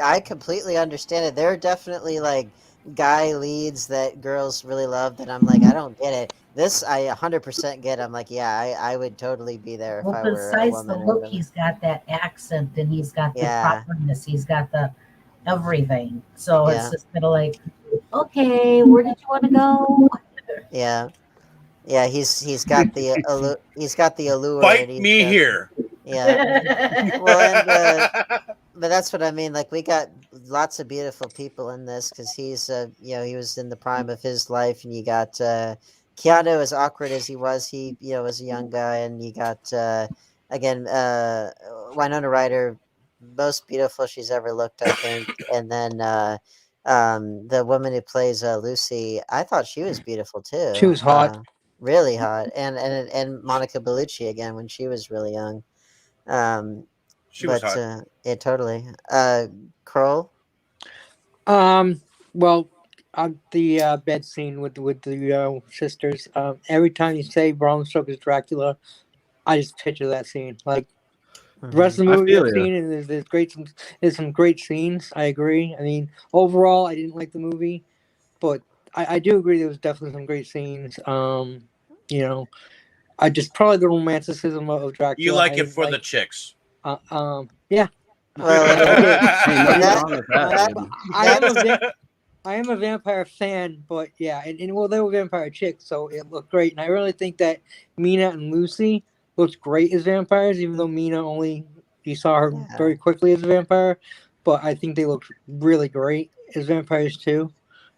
S3: I completely understand it. There are definitely like guy leads that girls really love that I'm like, I don't get it. This I 100% get. I'm like, yeah, I would totally be there if
S7: Well,
S3: I were a
S7: besides the
S3: woman or
S7: look,
S3: whatever.
S7: he's got that accent, and he's got the
S3: Yeah.
S7: properness, he's got the everything. So
S3: Yeah.
S7: it's just kind of like, okay, where did you want to go?
S3: Yeah. Yeah, he's got the allure.
S2: Fight
S3: and he's
S2: me
S3: got-
S2: here.
S3: Yeah. Well, and but that's what I mean. Like we got lots of beautiful people in this because he's he was in the prime of his life, and you got Keanu, as awkward as he was, he was a young guy, and you got again Winona Ryder, most beautiful she's ever looked, I think, and then the woman who plays Lucy, I thought she was beautiful too.
S6: She was hot.
S3: Really hot, and Monica Bellucci again when she was really young.
S2: She was hot.
S3: Yeah, totally. Kroll.
S6: Well, the bed scene with the sisters. Every time you say Bram Stoker's Dracula, I just picture that scene. Like the rest of the
S4: I
S6: movie
S4: feel
S6: I've
S4: ya.
S6: seen, and there's some great scenes. I agree. I mean, overall, I didn't like the movie, but I do agree there was definitely some great scenes. I just probably the romanticism of Dracula.
S2: You like
S6: I
S2: it
S6: didn't
S2: for
S6: like,
S2: the chicks.
S6: Yeah.
S3: Well,
S4: Hey, nothing
S3: that-
S4: wrong with that, dude.
S6: I am a vampire fan, but yeah, and well, they were vampire chicks, so it looked great. And I really think that Mina and Lucy looked great as vampires, even though Mina you saw her
S3: Yeah.
S6: very quickly as a vampire. But I think they looked really great as vampires too.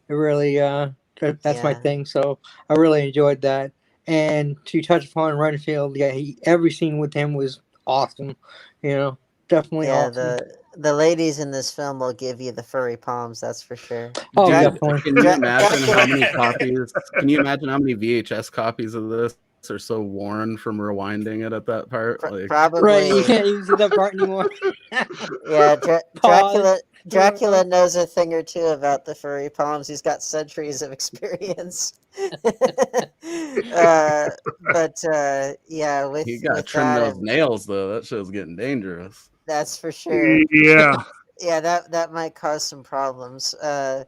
S6: It really, that's my
S3: Yeah.
S6: thing. So I really enjoyed that. And to touch upon Renfield, yeah, every scene with him was awesome. Definitely
S3: Yeah,
S6: awesome.
S3: the ladies in this film will give you the furry palms. That's for sure.
S6: Oh,
S4: Dude,
S6: definitely.
S4: Can you imagine how many copies? Can you imagine how many VHS copies of this are so worn from rewinding it at that part. Like,
S3: Probably.
S6: Right, you can't even see that part anymore.
S3: Yeah,
S6: Pause.
S3: Dracula knows a thing or two about the furry palms. He's got centuries of experience. Yeah,
S4: you gotta
S3: with
S4: trim
S3: that,
S4: those nails though. That show's getting dangerous.
S3: that's for sure.
S5: Yeah.
S3: Yeah, that might cause some problems. But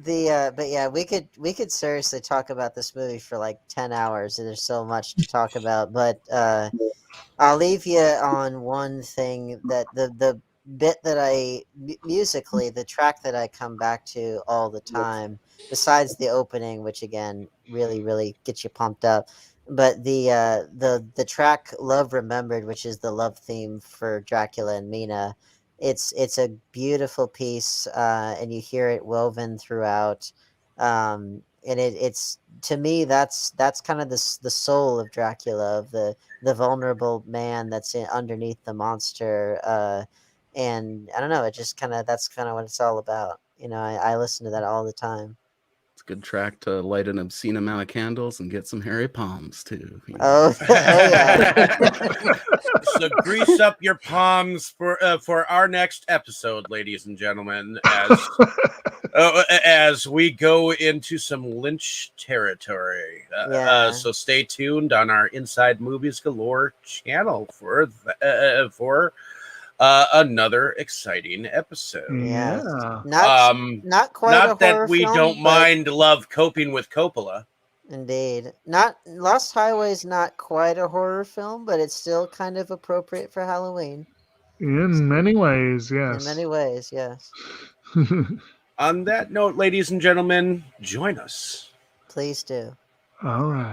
S3: yeah, we could seriously talk about this movie for like 10 hours. There's so much to talk about, but I'll leave you on one thing, that the bit that musically, the track that I come back to all the time, besides the opening, which again really gets you pumped up, but the track "Love Remembered," which is the love theme for Dracula and Mina. It's a beautiful piece, and you hear it woven throughout. And it's, to me, that's kind of the soul of Dracula, of the vulnerable man that's underneath the monster. And I don't know, it just that's kind of what it's all about. I listen to that all the time.
S4: It's a good track to light an obscene amount of candles and get some hairy palms too.
S3: Oh yeah.
S2: So grease up your palms for our next episode, ladies and gentlemen, as we go into some Lynch territory.
S3: Yeah.
S2: So stay tuned on our Inside Movies Galore channel for another exciting episode.
S3: Yeah.
S5: Yeah.
S3: Not quite a
S2: Not that
S3: horror
S2: we
S3: film,
S2: don't love coping with Coppola.
S3: Indeed. Not Lost Highway's not quite a horror film, but it's still kind of appropriate for Halloween.
S5: In many ways, yes.
S3: In many ways, yes.
S2: On that note, ladies and gentlemen, join us.
S3: Please do.
S5: All right.